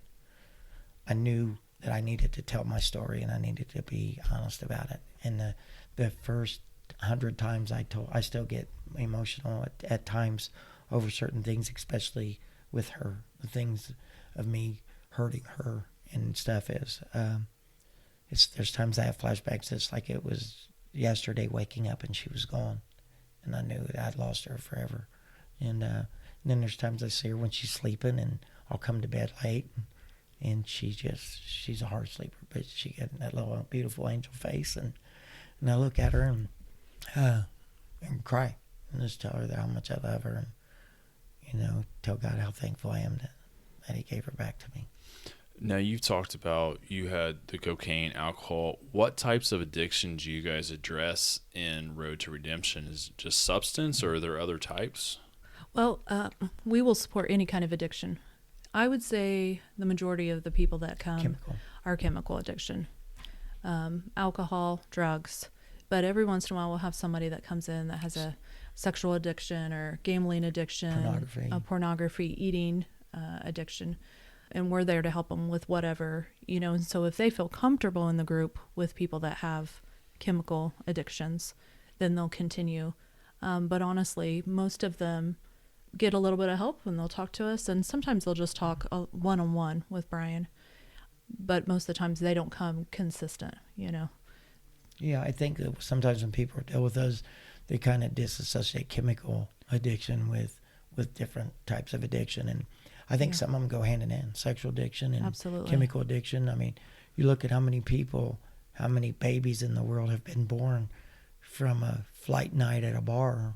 C: I knew that I needed to tell my story and I needed to be honest about it. And the first 100 times I still get emotional at times over certain things, especially with her. The things of me hurting her and stuff there's times I have flashbacks. It's like it was yesterday waking up and she was gone, and I knew that I'd lost her forever. And then there's times I see her when she's sleeping, and I'll come to bed late, and she's a hard sleeper, but she got that little beautiful angel face, and I look at her and cry and just tell her that how much I love her, and tell God how thankful I am that He gave her back to me.
A: Now, you've talked about you had the cocaine, alcohol. What types of addiction do you guys address in Road to Redemption? Is it just substance, or are there other types?
B: Well, we will support any kind of addiction. I would say the majority of the people that come are chemical addiction, alcohol, drugs. But every once in a while, we'll have somebody that comes in that has a sexual addiction or gambling addiction, pornography, eating addiction. And we're there to help them with whatever, and so if they feel comfortable in the group with people that have chemical addictions, then they'll continue. But honestly, most of them get a little bit of help and they'll talk to us, and sometimes they'll just talk one-on-one with Brian. But most of the times they don't come consistent,
C: Yeah, I think that sometimes when people deal with us, they kind of disassociate chemical addiction with different types of addiction. And I think some of them go hand in hand, sexual addiction and
B: Absolutely.
C: chemical addiction. I mean, you look at how many babies in the world have been born from a flight night at a bar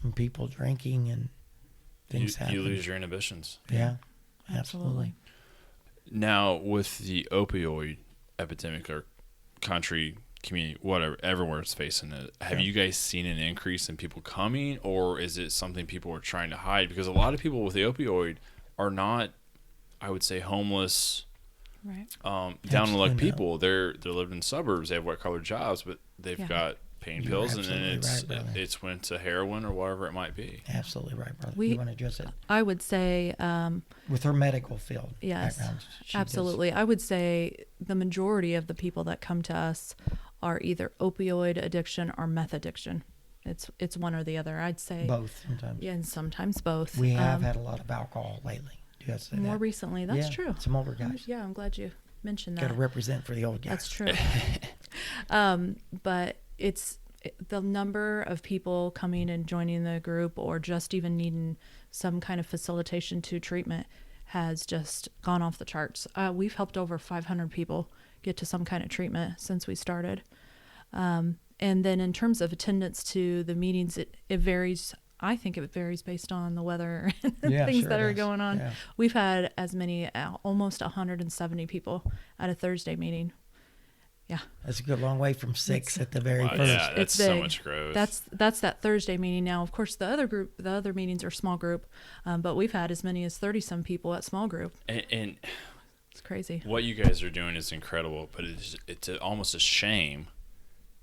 C: and people drinking and things happen.
A: You lose your inhibitions.
C: Yeah, absolutely.
A: Now, with the opioid epidemic or country, community, whatever, everywhere it's facing it, have you guys seen an increase in people coming, or is it something people are trying to hide? Because a lot of people with the opioid are not, I would say, homeless,
B: right?
A: Down on luck people. They're living in suburbs. They have white collar jobs, but they've got pain pills, and then it's went to heroin or whatever it might be.
C: Absolutely right, brother. You want to address it?
B: I would say
C: with her medical field.
B: Yes, absolutely. I would say the majority of the people that come to us are either opioid addiction or meth addiction. It's one or the other. I'd say
C: both sometimes.
B: Yeah, and sometimes both.
C: We have had a lot of alcohol lately. Do you have to say
B: more
C: that?
B: recently? That's true.
C: Some older guys.
B: Yeah, I'm glad you mentioned that.
C: Got to represent for the old guys.
B: That's true. But it's the number of people coming and joining the group, or just even needing some kind of facilitation to treatment, has just gone off the charts. We've helped over 500 people get to some kind of treatment since we started. And then in terms of attendance to the meetings, it varies. I think it varies based on the weather and things that are going on. Yeah. We've had as many, almost 170 people at a Thursday meeting. Yeah.
C: That's a good long way from 6 at the very first.
A: Yeah, that's so much growth.
B: That's that Thursday meeting. Now, of course, the other meetings are small group, but we've had as many as 30 some people at small group.
A: And
B: it's crazy.
A: What you guys are doing is incredible, but it's almost a shame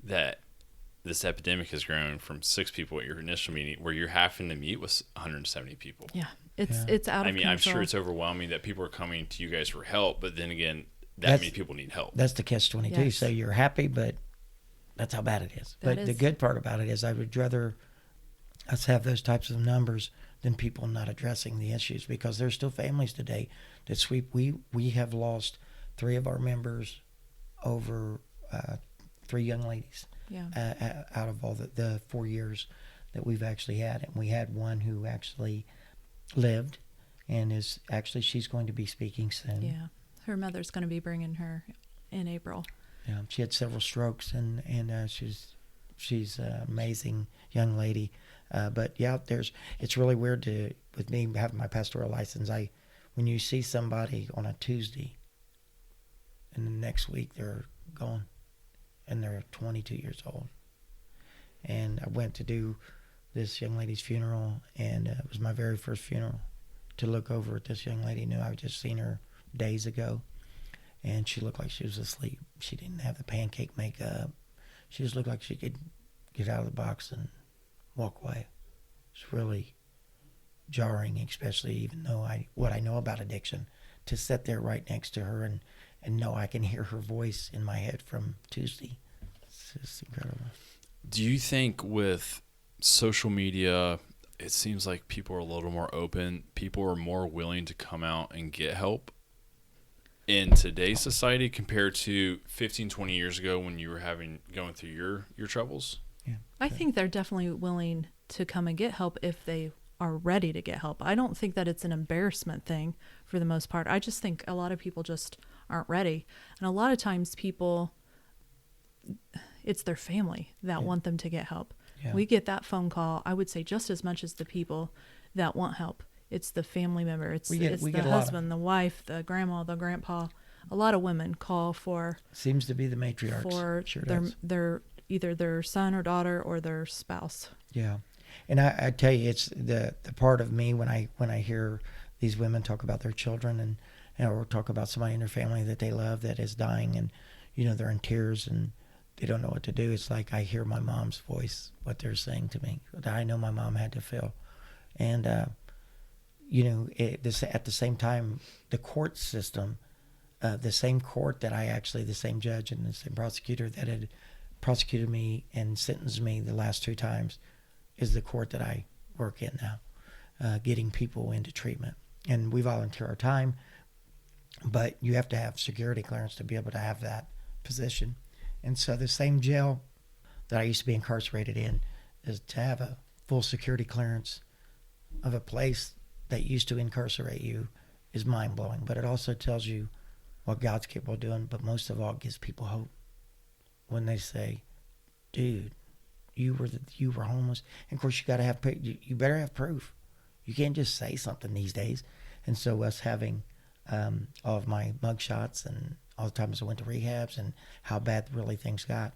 A: that this epidemic has grown from 6 people at your initial meeting, where you're having to meet with 170 people.
B: Yeah, it's out of control.
A: I'm sure it's overwhelming that people are coming to you guys for help, but then again, that many people need help.
C: That's the catch-22. Yes. So you're happy, but that's how bad it is. The good part about it is I would rather us have those types of numbers than people not addressing the issues, because there's still families today that we have lost 3 of our members over 3 young ladies.
B: Yeah.
C: Out of all the 4 years that we've actually had. And we had one who actually lived and she's going to be speaking soon.
B: Yeah. Her mother's going to be bringing her in April.
C: Yeah. She had several strokes and she's an amazing young lady. But yeah, it's really weird with me having my pastoral license. When you see somebody on a Tuesday and the next week they're gone, and they're 22 years old. And I went to do this young lady's funeral, and it was my very first funeral. To look over at this young lady, I had just seen her days ago, and she looked like she was asleep. She didn't have the pancake makeup. She just looked like she could get out of the box and walk away. It's really jarring, especially even though what I know about addiction, to sit there right next to her and know I can hear her voice in my head from Tuesday. It's just incredible.
A: Do you think with social media, it seems like people are a little more open, people are more willing to come out and get help in today's society compared to 15, 20 years ago when you were going through your troubles?
C: Yeah.
B: I think they're definitely willing to come and get help if they are ready to get help. I don't think that it's an embarrassment thing for the most part. I just think a lot of people just aren't ready. And a lot of times people, it's their family that want them to get help.
C: Yeah.
B: We get that phone call, I would say, just as much as the people that want help. It's the family member. It's the husband, the wife, the grandma, the grandpa. A lot of women call for...
C: Seems to be the matriarchs.
B: For
C: sure
B: their either their son or daughter or their spouse.
C: Yeah. And I tell you, it's the part of me when I hear these women talk about their children or talk about somebody in their family that they love that is dying, and they're in tears and they don't know what to do. It's like I hear my mom's voice, what they're saying to me, that I know my mom had to feel. And at the same time, the court system, the same court that the same judge and the same prosecutor that had prosecuted me and sentenced me the last 2 times is the court that I work in now, getting people into treatment. And we volunteer our time, but you have to have security clearance to be able to have that position. And so the same jail that I used to be incarcerated in is to have a full security clearance of a place that used to incarcerate you is mind-blowing. But it also tells you what God's capable of doing, but most of all, it gives people hope. When they say, dude, you were homeless. And of course, you better have proof. You can't just say something these days. And so us having all of my mugshots and all the times I went to rehabs and how bad really things got,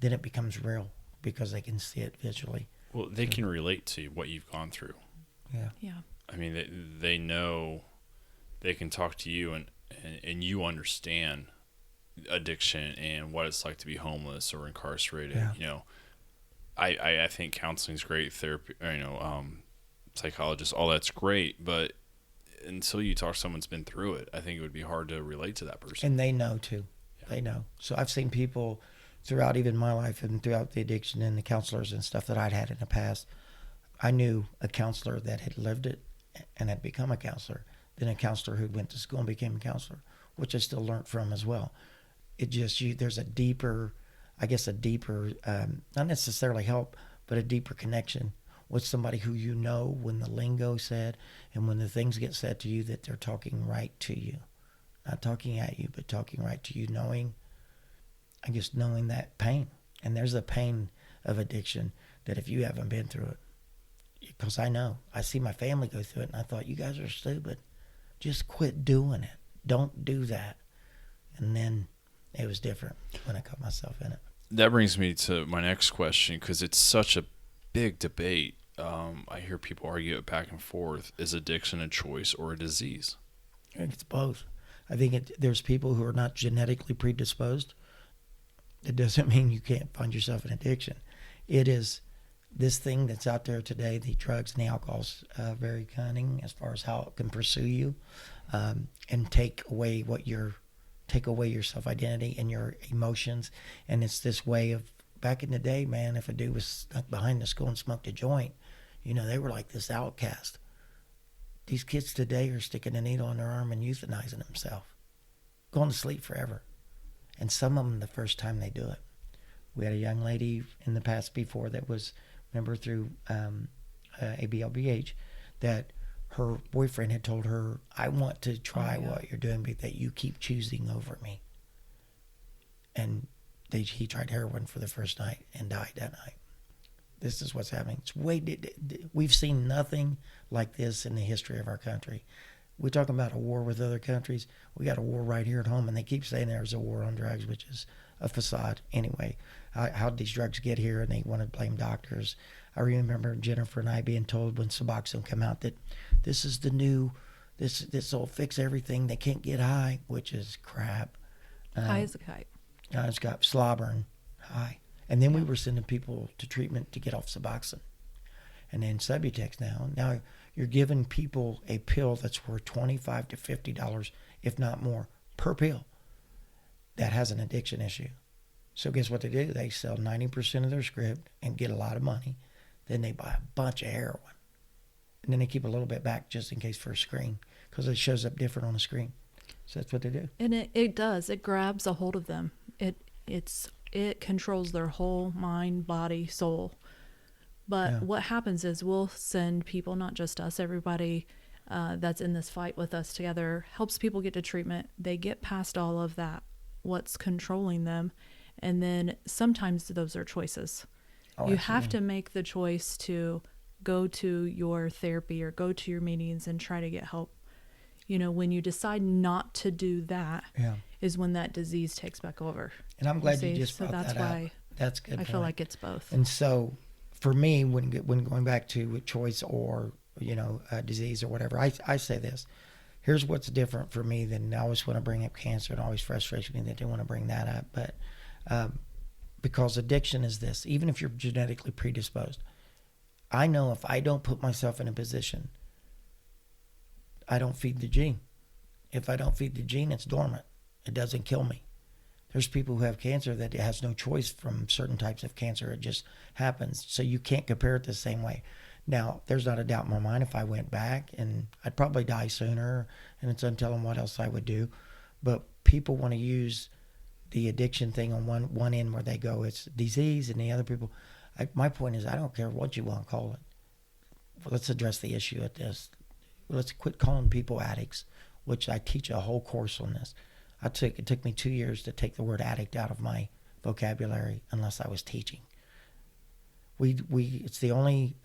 C: then it becomes real because they can see it visually.
A: Well, they can relate to what you've gone through.
C: Yeah.
B: Yeah.
A: I mean, they know they can talk to you and you understand addiction and what it's like to be homeless or incarcerated.
C: Yeah.
A: I think counseling's great, therapy, psychologists, all that's great, but until you talk to someone who's been through it, I think it would be hard to relate to that person.
C: And they know too. Yeah. They know. So I've seen people throughout even my life and throughout the addiction and the counselors and stuff that I'd had in the past. I knew a counselor that had lived it and had become a counselor, then a counselor who went to school and became a counselor, which I still learned from as well. It just, there's a deeper, not necessarily help, but a deeper connection with somebody who when the lingo said and when the things get said to you that they're talking right to you. Not talking at you, but talking right to you, knowing that pain. And there's a pain of addiction that if you haven't been through it, because I see my family go through it, and I thought, you guys are stupid. Just quit doing it. Don't do that. And then it was different when I caught myself in it.
A: That brings me to my next question, because it's such a big debate. I hear people argue it back and forth. Is addiction a choice or a disease?
C: I think it's both. I think there's people who are not genetically predisposed. It doesn't mean you can't find yourself in addiction. It is this thing that's out there today, the drugs and the alcohol's very cunning as far as how it can pursue you and take away your self-identity and your emotions. And it's this way of, back in the day, man, if a dude was stuck behind the school and smoked a joint, they were like this outcast. These kids today are sticking a needle in their arm and euthanizing themselves, going to sleep forever. And some of them the first time they do it. We had a young lady in the past before that was, remember through ABLBH, that her boyfriend had told her, I want to try what you're doing, but that you keep choosing over me. And he tried heroin for the first night and died that night. This is what's happening. We've seen nothing like this in the history of our country. We're talking about a war with other countries. We got a war right here at home, and they keep saying there's a war on drugs, which is a facade. Anyway, how did these drugs get here? And they want to blame doctors. I remember Jennifer and I being told when Suboxone came out that this is the new this will fix everything. They can't get high, which is crap.
B: High as a kite.
C: It's got slobbering high. And then we were sending people to treatment to get off Suboxone. And then Subutex now. Now you're giving people a pill that's worth $25 to $50, if not more, per pill that has an addiction issue. So guess what they do? They sell 90% of their script and get a lot of money. Then they buy a bunch of heroin. And then they keep a little bit back just in case for a screen because it shows up different on the screen. So that's what they do.
B: And it does. It grabs a hold of them. It controls their whole mind, body, soul. But what happens is we'll send people, not just us, everybody that's in this fight with us together, helps people get to treatment. They get past all of that, what's controlling them. And then sometimes those are choices. You have to make the choice to go to your therapy or go to your meetings and try to get help. When you decide not to do that is when that disease takes back over.
C: And I'm glad you just brought
B: that's
C: that
B: why
C: up. That's good.
B: I feel like it's both.
C: And so for me, when going back to choice or, disease or whatever, I say this. Here's what's different for me than I always want to bring up cancer and always frustrates me that they want to bring that up. But because addiction is this, even if you're genetically predisposed, I know if I don't put myself in a position, I don't feed the gene. If I don't feed the gene, it's dormant. It doesn't kill me. There's people who have cancer that has no choice from certain types of cancer. It just happens. So you can't compare it the same way. Now, there's not a doubt in my mind if I went back, and I'd probably die sooner, and it's untelling what else I would do. But people want to use the addiction thing on one end where they go, it's disease, and the other people. My point is, I don't care what you want to call it. Well, let's address the issue at this. Let's quit calling people addicts, which I teach a whole course on this. It took me 2 years to take the word addict out of my vocabulary unless I was teaching. It's the only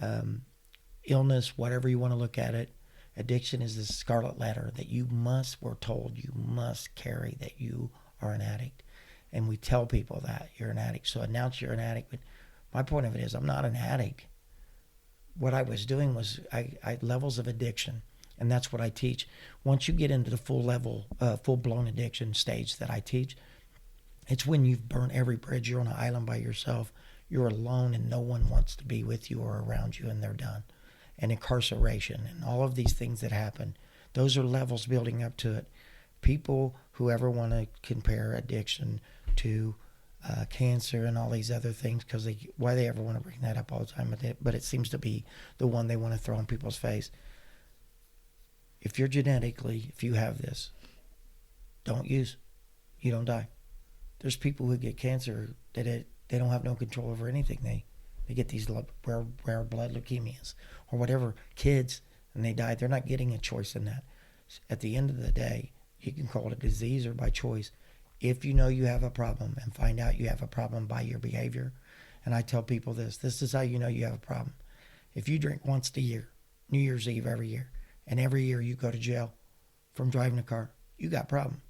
C: illness, whatever you want to look at it. Addiction is the scarlet letter that we're told you must carry, that you are an addict. And we tell people that you're an addict. So announce you're an addict. But my point of it is I'm not an addict. What I was doing was I had levels of addiction. And that's what I teach. Once you get into the full-blown addiction stage that I teach, it's when you've burnt every bridge. You're on an island by yourself. You're alone and no one wants to be with you or around you, and they're done. And incarceration and all of these things that happen, those are levels building up to it. People who ever want to compare addiction to cancer and all these other things, because why they ever want to bring that up all the time, but it seems to be the one they want to throw in people's face. If you're if you have this, don't use. You don't die. There's people who get cancer that they don't have no control over anything. They get these rare blood leukemias or whatever, kids, and they die. They're not getting a choice in that. At the end of the day, you can call it a disease or by choice. If you know you have a problem and find out you have a problem by your behavior, and I tell people this is how you know you have a problem. If you drink once a year, New Year's Eve every year, and every year you go to jail from driving a car, you got a problem.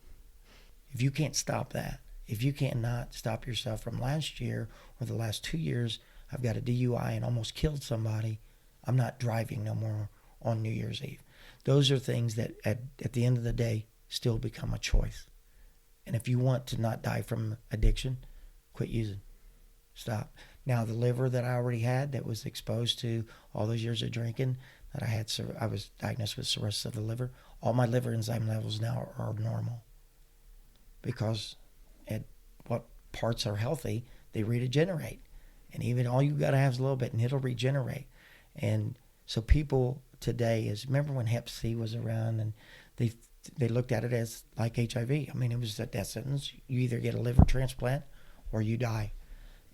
C: If you can't stop that, if you cannot stop yourself from last year or the last 2 years, I've got a DUI and almost killed somebody, I'm not driving no more on New Year's Eve. Those are things that at the end of the day still become a choice. And if you want to not die from addiction, quit using. Stop. Now, the liver that I already had that was exposed to all those years of drinking, I was diagnosed with cirrhosis of the liver. All my liver enzyme levels now are normal because what parts are healthy, they regenerate. And even all you got to have is a little bit and it'll regenerate. And so people today remember when Hep C was around and they looked at it as like HIV. I mean, it was a death sentence. You either get a liver transplant or you die.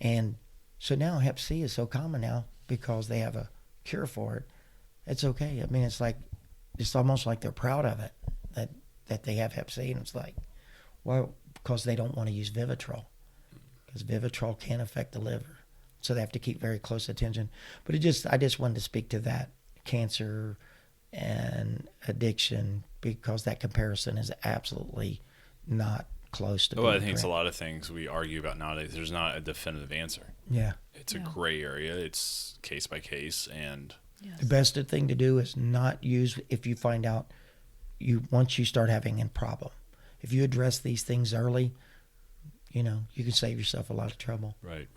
C: And so now Hep C is so common now because they have a cure for it. It's okay. I mean, it's almost like they're proud of it that they have Hep C, and it's like, well, because they don't want to use Vivitrol, because Vivitrol can affect the liver, so they have to keep very close attention. But I just wanted to speak to that cancer and addiction because that comparison is absolutely not close to.
A: Well, I think
C: correct.
A: it's a lot of things we argue about nowadays. There's not a definitive answer.
C: Yeah,
A: it's a gray area. It's case by case, and
B: Yes.
C: the best thing to do is not use if you find out once you start having a problem. If you address these things early, you can save yourself a lot of trouble.
A: Right.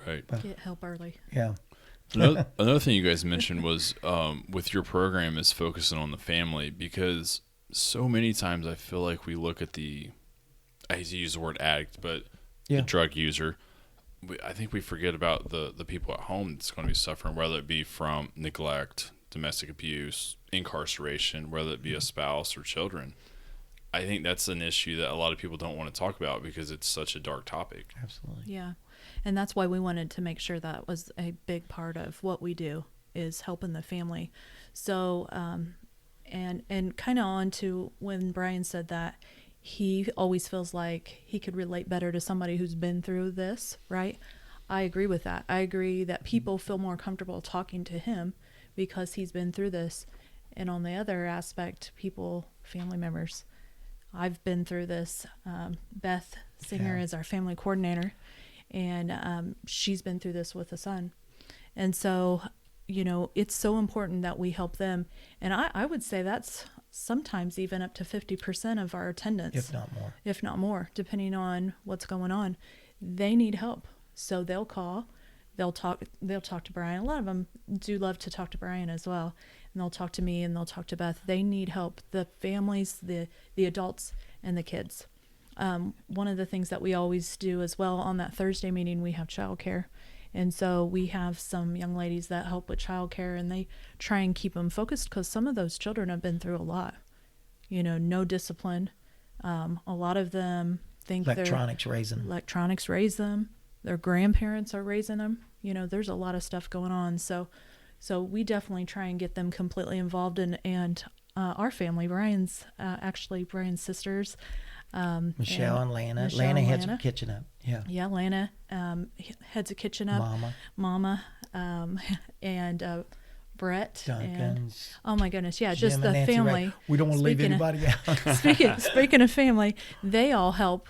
B: Get help early.
C: Yeah.
A: Another thing you guys mentioned was with your program is focusing on the family, because so many times I feel like we look at I hate to use the word addict, but the drug user. I think we forget about the people at home that's going to be suffering, whether it be from neglect, domestic abuse, incarceration, whether it be a spouse or children. I think that's an issue that a lot of people don't want to talk about because it's such a dark topic.
C: Absolutely.
B: Yeah. And that's why we wanted to make sure that was a big part of what we do, is helping the family. So, and kind of on to when Brian said that he always feels like he could relate better to somebody who's been through this, right? I agree with that. I agree that people feel more comfortable talking to him because he's been through this. And on the other aspect, family members, I've been through this. Beth Singer is our family coordinator, and she's been through this with a son. And so, it's so important that we help them. And I would say that's sometimes even up to 50% of our attendance. If not more, depending on what's going on. They need help. So they'll call, they'll talk to Brian. A lot of them do love to talk to Brian as well. And they'll talk to me and they'll talk to Beth. They need help. The families, the adults, and the kids. One of the things that we always do as well on that Thursday meeting, we have childcare. And so we have some young ladies that help with childcare, and they try and keep them focused because some of those children have been through a lot. No discipline. A lot of them think
C: electronics raise them. Their grandparents are raising them. There's a lot of stuff going on. So we definitely try and get them completely involved and our family, Brian's sisters, Michelle and Lana. Lana heads a kitchen up.
B: Yeah, Lana heads a kitchen up. Mama, and Brett.
C: Duncan's.
B: Oh my goodness, yeah,
C: Jim
B: just the
C: Nancy
B: family.
C: Ray. We don't want to leave anybody out.
B: Speaking of family, they all help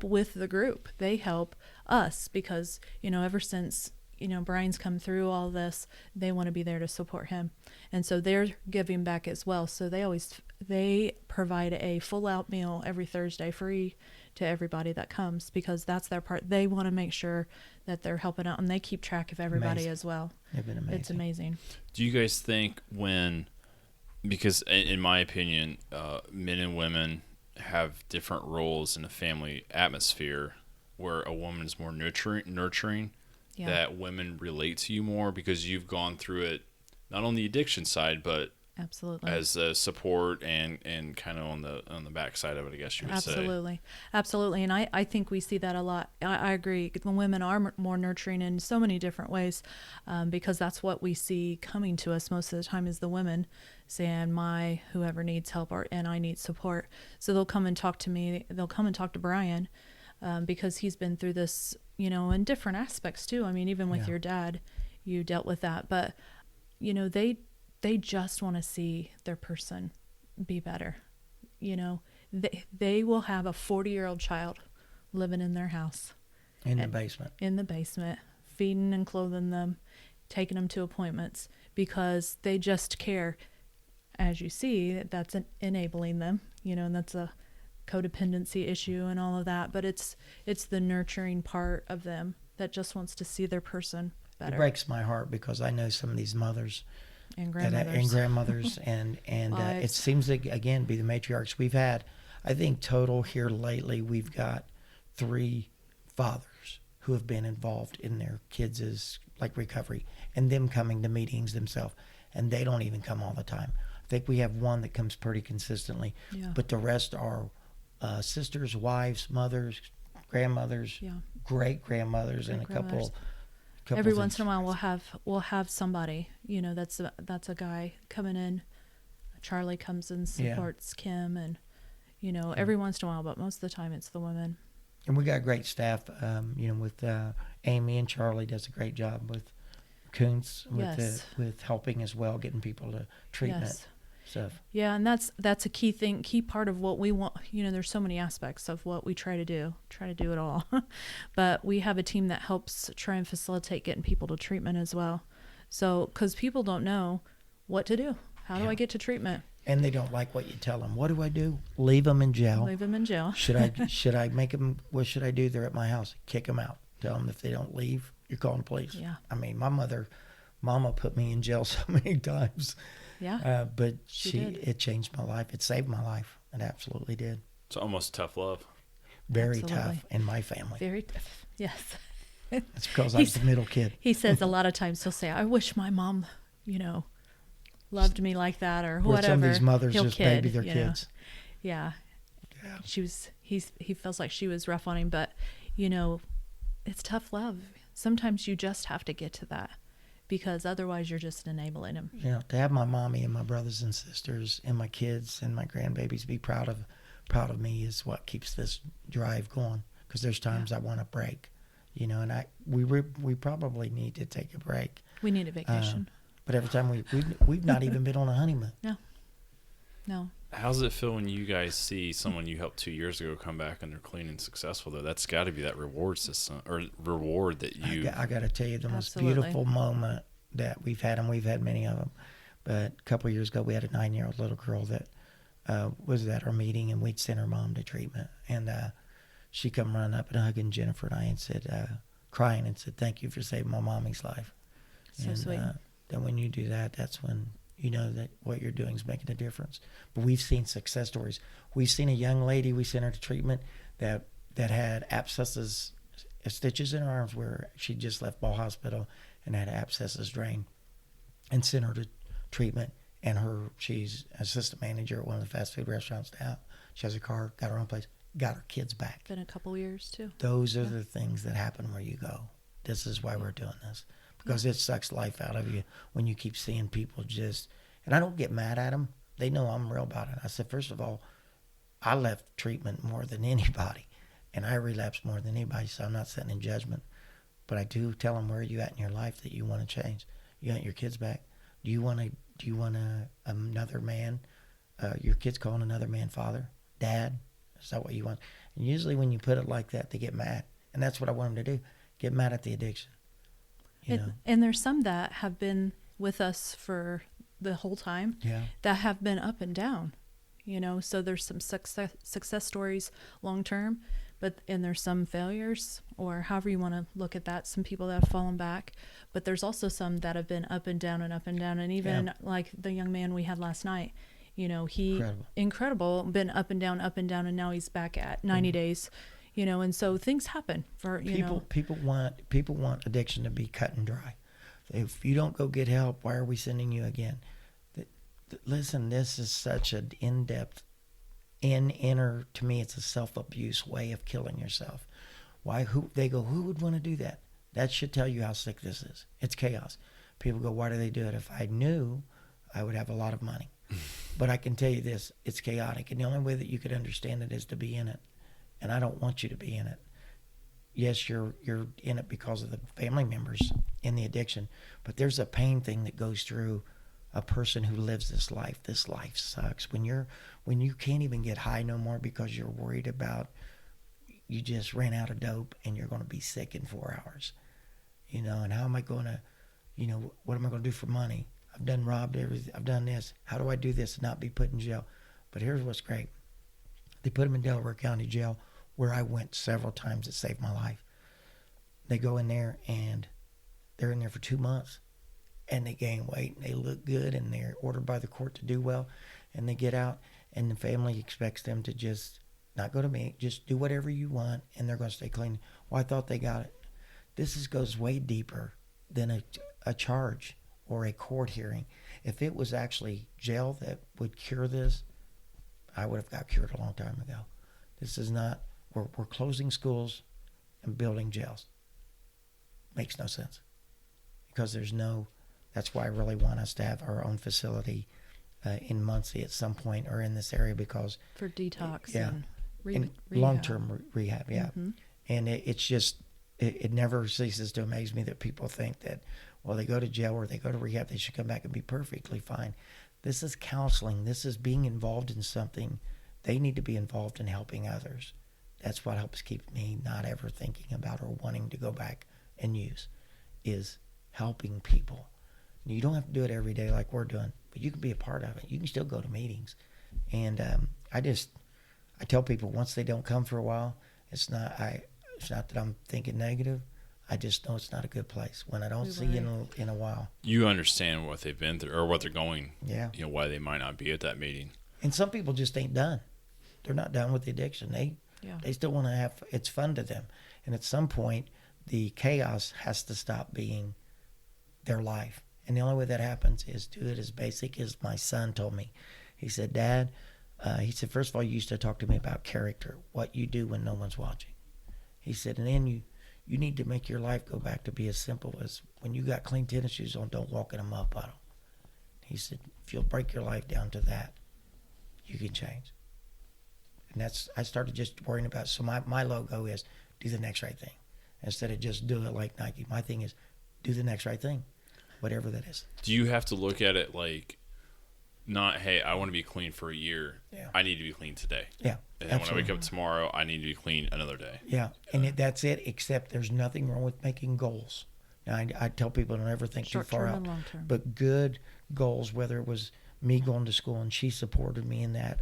B: with the group. They help us because, ever since, Brian's come through all this, they want to be there to support him. And so they're giving back as well. So they provide a full out meal every Thursday free to everybody that comes because that's their part. They want to make sure that they're helping out, and they keep track of everybody as well.
C: They've been amazing.
B: It's amazing.
A: Do you guys think because in my opinion, men and women have different roles in a family atmosphere where a woman's more nurturing, that women relate to you more because you've gone through it, not on the addiction side, but
B: absolutely
A: as a support and kind of on the back side of it, I guess you would say.
B: Absolutely. And I think we see that a lot. I agree. The women are more nurturing in so many different ways because that's what we see coming to us most of the time is the women saying, whoever needs help and I need support. So they'll come and talk to me. They'll come and talk to Brian because he's been through this, in different aspects too. I mean, even with your dad, you dealt with that. But, they just want to see their person be better. They will have a 40-year-old child living in their house.
C: In the basement,
B: feeding and clothing them, taking them to appointments because they just care. As you see, that's enabling them, and that's a codependency issue and all of that. But it's the nurturing part of them that just wants to see their person better.
C: It breaks my heart because I know some of these mothers
B: and grandmothers
C: and it seems to again be the matriarchs. We've had, I think total here lately, we've got 3 fathers who have been involved in their kids' recovery and them coming to meetings themselves, and they don't even come all the time. I think we have one that comes pretty consistently, but the rest are sisters, wives, mothers, grandmothers, great grandmothers, and a couple.
B: Every once in a while we'll have somebody, that's a guy coming in. Charlie comes and supports Kim, and every once in a while, but most of the time it's the women.
C: And we got great staff, with Amy, and Charlie does a great job with Kuntz with helping as well, getting people to treatment stuff.
B: Yeah, and that's a key part of what we want. There's so many aspects of what we try to do it all. But we have a team that helps try and facilitate getting people to treatment as well. So, because people don't know what to do. How do I get to treatment?
C: And they don't like what you tell them. What do I do? Leave them in jail.
B: Leave them in jail.
C: Should I make them? What should I do? They're at my house. Kick them out. Tell them if they don't leave, you're calling the police.
B: Yeah.
C: I mean, mama put me in jail so many times.
B: Yeah.
C: But
B: She did.
C: it changed my life. It saved my life. It absolutely did.
A: It's almost tough love.
C: Very
B: Absolutely.
C: tough in my family.
B: Very, yes.
C: It's because I was the middle kid.
B: He says a lot of times he'll say, I wish my mom, loved me like that or
C: Where
B: whatever.
C: some of these mothers
B: He'll
C: just
B: kid,
C: baby their
B: you know.
C: kids.
B: Yeah.
C: Yeah.
B: He feels like she was rough on him, but it's tough love. Sometimes you just have to get to that because otherwise you're just enabling him.
C: To have my mommy and my brothers and sisters and my kids and my grandbabies be proud of me is what keeps this drive going. Because there's times I want to break, and we probably need to take a break.
B: We need a vacation.
C: But every time we've not even been on a honeymoon.
B: No.
A: How does it feel when you guys see someone you helped 2 years ago come back and they're clean and successful? Though that's got to be that reward system or reward that you.
C: I got to tell you the most
B: Absolutely.
C: beautiful moment that we've had, and we've had many of them. But a couple of years ago, we had a 9-year-old little girl that was at our meeting, and we'd sent her mom to treatment, and she come running up and hugging Jennifer and I and said, crying and said, "Thank you for saving my mommy's life."
B: So sweet.
C: Then when you do that, that's when you know that what you're doing is making a difference. But we've seen success stories. We've seen a young lady, we sent her to treatment that had abscesses, stitches in her arms where she just left Ball Hospital and had abscesses drained, and sent her to treatment. And she's assistant manager at one of the fast food restaurants now. She has a car, got her own place, got her kids back.
B: Been a couple years too.
C: Those are the things that happen where you go, this is why we're doing this. Because it sucks life out of you when you keep seeing people and I don't get mad at them. They know I'm real about it. I said, first of all, I left treatment more than anybody, and I relapsed more than anybody, so I'm not sitting in judgment. But I do tell them, where are you at in your life that you want to change? You want your kids back? Do you want another man, your kids calling another man father? Dad? Is that what you want? And usually when you put it like that, they get mad. And that's what I want them to do, get mad at the addiction.
B: And there's some that have been with us for the whole time that have been up and down, so there's some success stories long term, and there's some failures, or however you want to look at that, some people that have fallen back, but there's also some that have been up and down and up and down. And even like the young man we had last night, he incredible, been up and down, and now he's back at 90 days. And so things happen for
C: people want addiction to be cut and dry. If you don't go get help, why are we sending you again? Listen, this is such an in-depth, inner, to me, it's a self-abuse way of killing yourself. Who would want to do that? That should tell you how sick this is. It's chaos. People go, why do they do it? If I knew, I would have a lot of money. But I can tell you this, it's chaotic, and the only way that you could understand it is to be in it. And I don't want you to be in it. Yes, you're in it because of the family members in the addiction, but there's a pain thing that goes through a person who lives this life. This life sucks. When you can't even get high no more because you're worried about you just ran out of dope and you're going to be sick in 4 hours. And how am I going to, what am I going to do for money? I've done robbed everything. I've done this. How do I do this and not be put in jail? But here's what's great. They put them in Delaware County Jail, where I went several times. It saved my life. They go in there, and they're in there for 2 months, and they gain weight, and they look good, and they're ordered by the court to do well, and they get out, and the family expects them to just not go to me, just do whatever you want, and they're going to stay clean. Well, I thought they got it. This goes way deeper than a charge or a court hearing. If it was actually jail that would cure this, I would have got cured a long time ago. This is not, we're closing schools and building jails. Makes no sense. Because that's why I really want us to have our own facility in Muncie at some point, or in this area, because
B: for detox
C: and
B: rehab.
C: Long-term rehab, Mm-hmm. And it's just, it never ceases to amaze me that people think that, well, they go to jail or they go to rehab, they should come back and be perfectly fine. This is counseling. This is being involved in something. They need to be involved in helping others. That's what helps keep me not ever thinking about or wanting to go back and use, is helping people. You don't have to do it every day like we're doing, but you can be a part of it. You can still go to meetings. And I tell people once they don't come for a while, it's not that I'm thinking negative. I just know it's not a good place when I don't see you in a while.
A: You understand what they've been through or what they're going,
C: Yeah.
A: Why they might not be at that meeting.
C: And some people just ain't done. They're not done with the addiction. They still want to have, it's fun to them. And at some point, the chaos has to stop being their life. And the only way that happens is do it as basic as my son told me. He said, Dad, he said, first of all, you used to talk to me about character, what you do when no one's watching. He said, and then you need to make your life go back to be as simple as when you got clean tennis shoes on, don't walk in a mud puddle. He said, if you'll break your life down to that, you can change. And I started just worrying about, so my logo is do the next right thing. Instead of just do it like Nike, my thing is do the next right thing, whatever that is.
A: Do you have to look at it like, not, hey, I want to be clean for a year.
C: Yeah.
A: I need to be clean today.
C: Yeah.
A: And then
C: absolutely.
A: when I wake up tomorrow, I need to be clean another day.
C: Yeah, and that's it, except there's nothing wrong with making goals. Now, I tell people don't ever think too far
B: Short-term
C: out.
B: and long-term.
C: But good goals, whether it was me going to school and she supported me in that,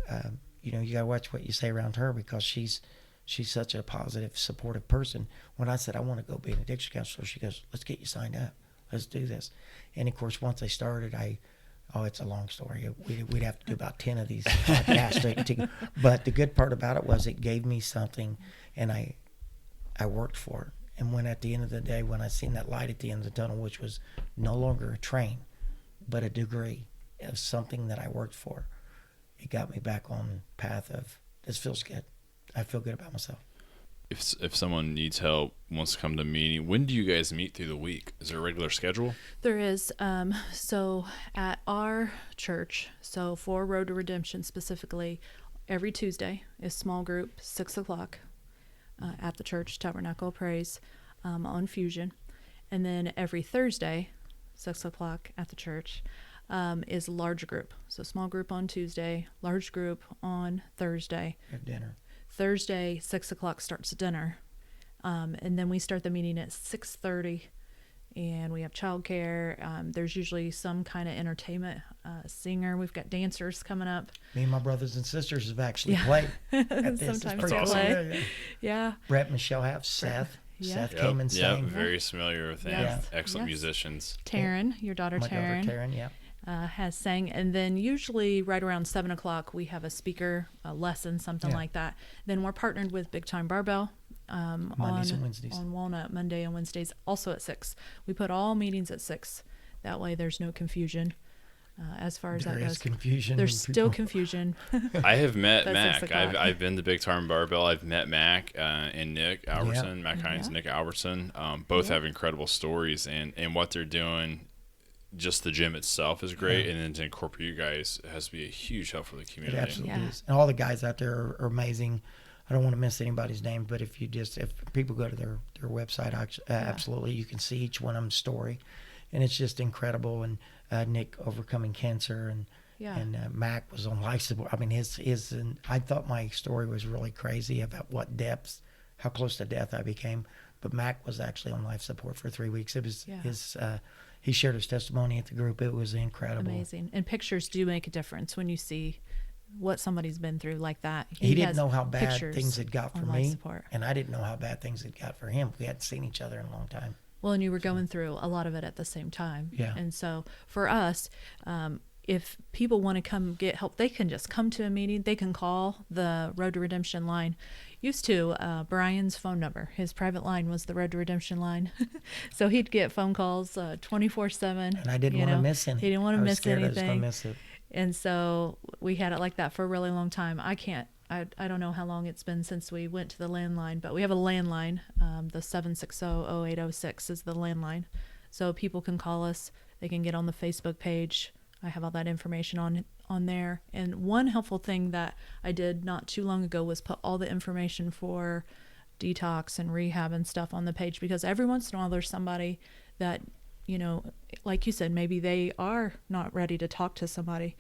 C: you got to watch what you say around her because she's such a positive, supportive person. When I said, I want to go be an addiction counselor, she goes, let's get you signed up. Let's do this. And, of course, once I started, it's a long story. We'd have to do about 10 of these podcasts. But the good part about it was it gave me something, and I worked for it. And when at the end of the day, when I seen that light at the end of the tunnel, which was no longer a train, but a degree of something that I worked for, it got me back on the path of this feels good. I feel good about myself.
A: If someone needs help, wants to come to a meeting, when do you guys meet through the week? Is there a regular schedule?
B: There is. So at our church, so for Road to Redemption specifically, every Tuesday is small group, 6:00 at the church, Tabernacle of Praise, on Fusion. And then every Thursday, 6:00 at the church, is large group. So small group on Tuesday, large group on Thursday.
C: Have dinner.
B: Thursday, 6:00 starts dinner. And then we start the meeting at 6:30. And we have childcare. There's usually some kind of entertainment, singer. We've got dancers coming up.
C: Me and my brothers and sisters have actually played at this.
B: Sometimes
C: It's
B: we
C: pretty
B: play.
C: awesome.
B: Yeah.
C: Brett and Michelle have Seth.
B: Yeah.
C: Seth came and sang.
A: very familiar with them.
B: Yes.
A: Excellent
B: Yes.
A: musicians.
B: Taryn, your daughter
C: My
B: Taryn,
C: daughter Taryn, yeah.
B: has sang. And then usually right around 7:00, we have a speaker, a lesson, something
C: Yeah.
B: like that. Then we're partnered with Big Time Barbell.
C: Mondays and Wednesdays.
B: On Walnut, Monday and Wednesdays, also at 6. We put all meetings at 6. That way there's no confusion as far as
C: There
B: that
C: is
B: goes.
C: confusion.
B: There's
C: when
B: still
C: people-
B: confusion.
A: I have met
B: That's
A: Mac.
B: 6:00.
A: I've been to Big Time Barbell. I've met Mac and Nick Albertson.
C: Yeah.
A: Mac Hines,
B: Yeah.
A: Nick Albertson. Both
B: Yeah.
A: have incredible stories, and what they're doing. Just the gym itself is great,
C: Yeah.
A: and then to incorporate you guys has to be a huge help for the
C: It
A: community.
C: absolutely
B: Yeah.
C: is. And all the guys out there are amazing. I don't want to miss anybody's name, but if people go to their website, absolutely, you can see each one of them's story. And it's just incredible. And Nick overcoming cancer and
B: Yeah.
C: and Mac was on life support. I mean, and I thought my story was really crazy about what depths, how close to death I became. But Mac was actually on life support for 3 weeks. It was
B: Yeah.
C: he shared his testimony at the group. It was incredible.
B: Amazing. And pictures do make a difference when you see what somebody's been through like that.
C: He didn't
B: has
C: know how bad
B: pictures
C: things had got for
B: on life
C: me,
B: support.
C: and I didn't know how bad things had got for him. We hadn't seen each other in a long time.
B: Well, and you were going through a lot of it at the same time.
C: Yeah.
B: And so for us, if people want to come get help, they can just come to a meeting. They can call the Road to Redemption line. Used to, Brian's phone number, his private line was the Road to Redemption line. So he'd get phone calls 24/7.
C: And I didn't want to miss anything.
B: He didn't want
C: I
B: to
C: was
B: miss
C: scared I was
B: anything.
C: going to miss it.
B: And so we had it like that for a really long time. I don't know how long it's been since we went to the landline, but we have a landline. The 760-0806 is the landline. So people can call us. They can get on the Facebook page. I have all that information on there. And one helpful thing that I did not too long ago was put all the information for detox and rehab and stuff on the page, because every once in a while there's somebody that, like you said, maybe they are not ready to talk to somebody.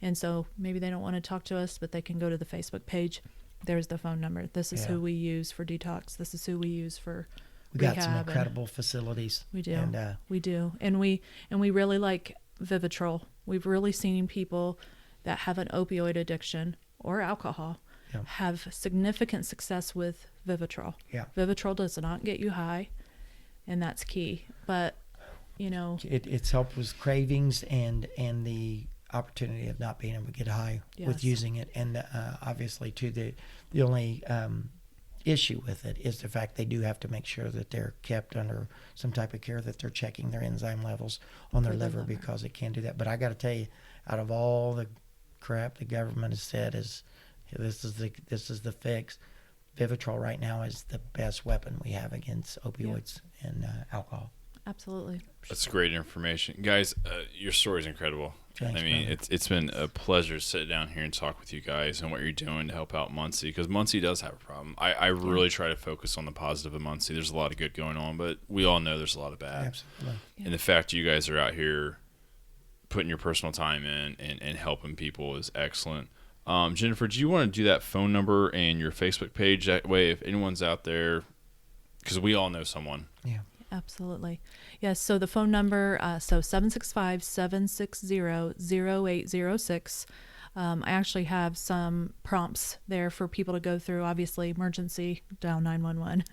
B: And so maybe they don't want to talk to us, but they can go to the Facebook page. There's the phone number. This is
C: Yeah.
B: who we use for detox. This is who we use for
C: We got some
B: rehab, and
C: incredible facilities.
B: we do.
C: And
B: We do. And we really like Vivitrol. We've really seen people that have an opioid addiction or alcohol
C: Yeah.
B: have significant success with Vivitrol.
C: Yeah.
B: Vivitrol does not get you high, and that's key. But,
C: it's helped with cravings and the opportunity of not being able to get high with
B: Yes.
C: using it. And obviously, too, the only issue with it is the fact they do have to make sure that they're kept under some type of care, that they're checking their enzyme levels on their
B: For the
C: liver,
B: liver.
C: because it can do that. But I got to tell you, out of all the crap the government has said is this is the fix, Vivitrol right now is the best weapon we have against opioids and alcohol.
B: absolutely.
A: That's great information, guys. Your story is incredible.
C: Thanks,
A: I mean,
C: brother.
A: it's been a pleasure to sit down here and talk with you guys and what you're doing to help out Muncie, because Muncie does have a problem. I really try to focus on the positive of Muncie. There's a lot of good going on, but we all know there's a lot of bad.
C: Absolutely.
A: And the fact you guys are out here putting your personal time in and helping people is excellent. Jennifer, do you want to do that phone number and your Facebook page? That way, if anyone's out there, because we all know someone.
C: Yeah.
B: Absolutely. Yes. So the phone number, 765-760-0806. I actually have some prompts there for people to go through. Obviously, emergency, dial 911.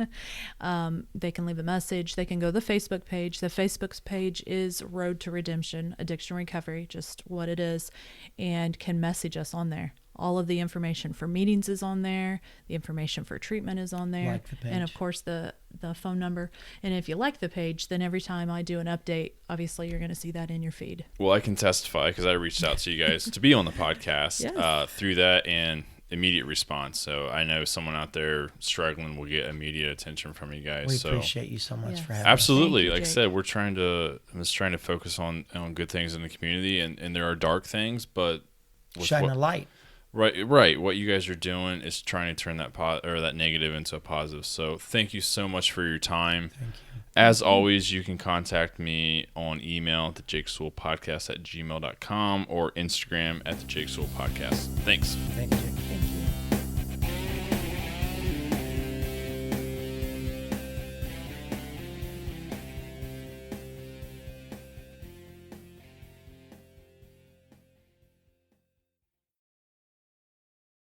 B: They can leave a message. They can go to the Facebook page. The Facebook page is Road to Redemption, Addiction Recovery, just what it is, and can message us on there. All of the information for meetings is on there. The information for treatment is on there.
C: Like the page.
B: And of course the phone number. And if you like the page, then every time I do an update, obviously you're going to see that in your feed.
A: Well, I can testify because I reached out to you guys to be on the podcast
B: Yes.
A: through that and immediate response. So I know someone out there struggling will get immediate attention from you guys.
C: We
A: so
C: appreciate you so much
B: Yes.
C: for having us.
A: absolutely,
B: Thank you,
A: like I
B: Jake.
A: said, I'm just trying to focus on good things in the community, and there are dark things, but with
C: Shine
A: what-
C: a light.
A: Right. What you guys are doing is trying to turn that that negative into a positive. So thank you so much for your time.
C: Thank you.
A: As always, you can contact me on email at thejakesewellpodcast@gmail.com or Instagram at thejakesewellpodcast. Thanks.
C: Thank you.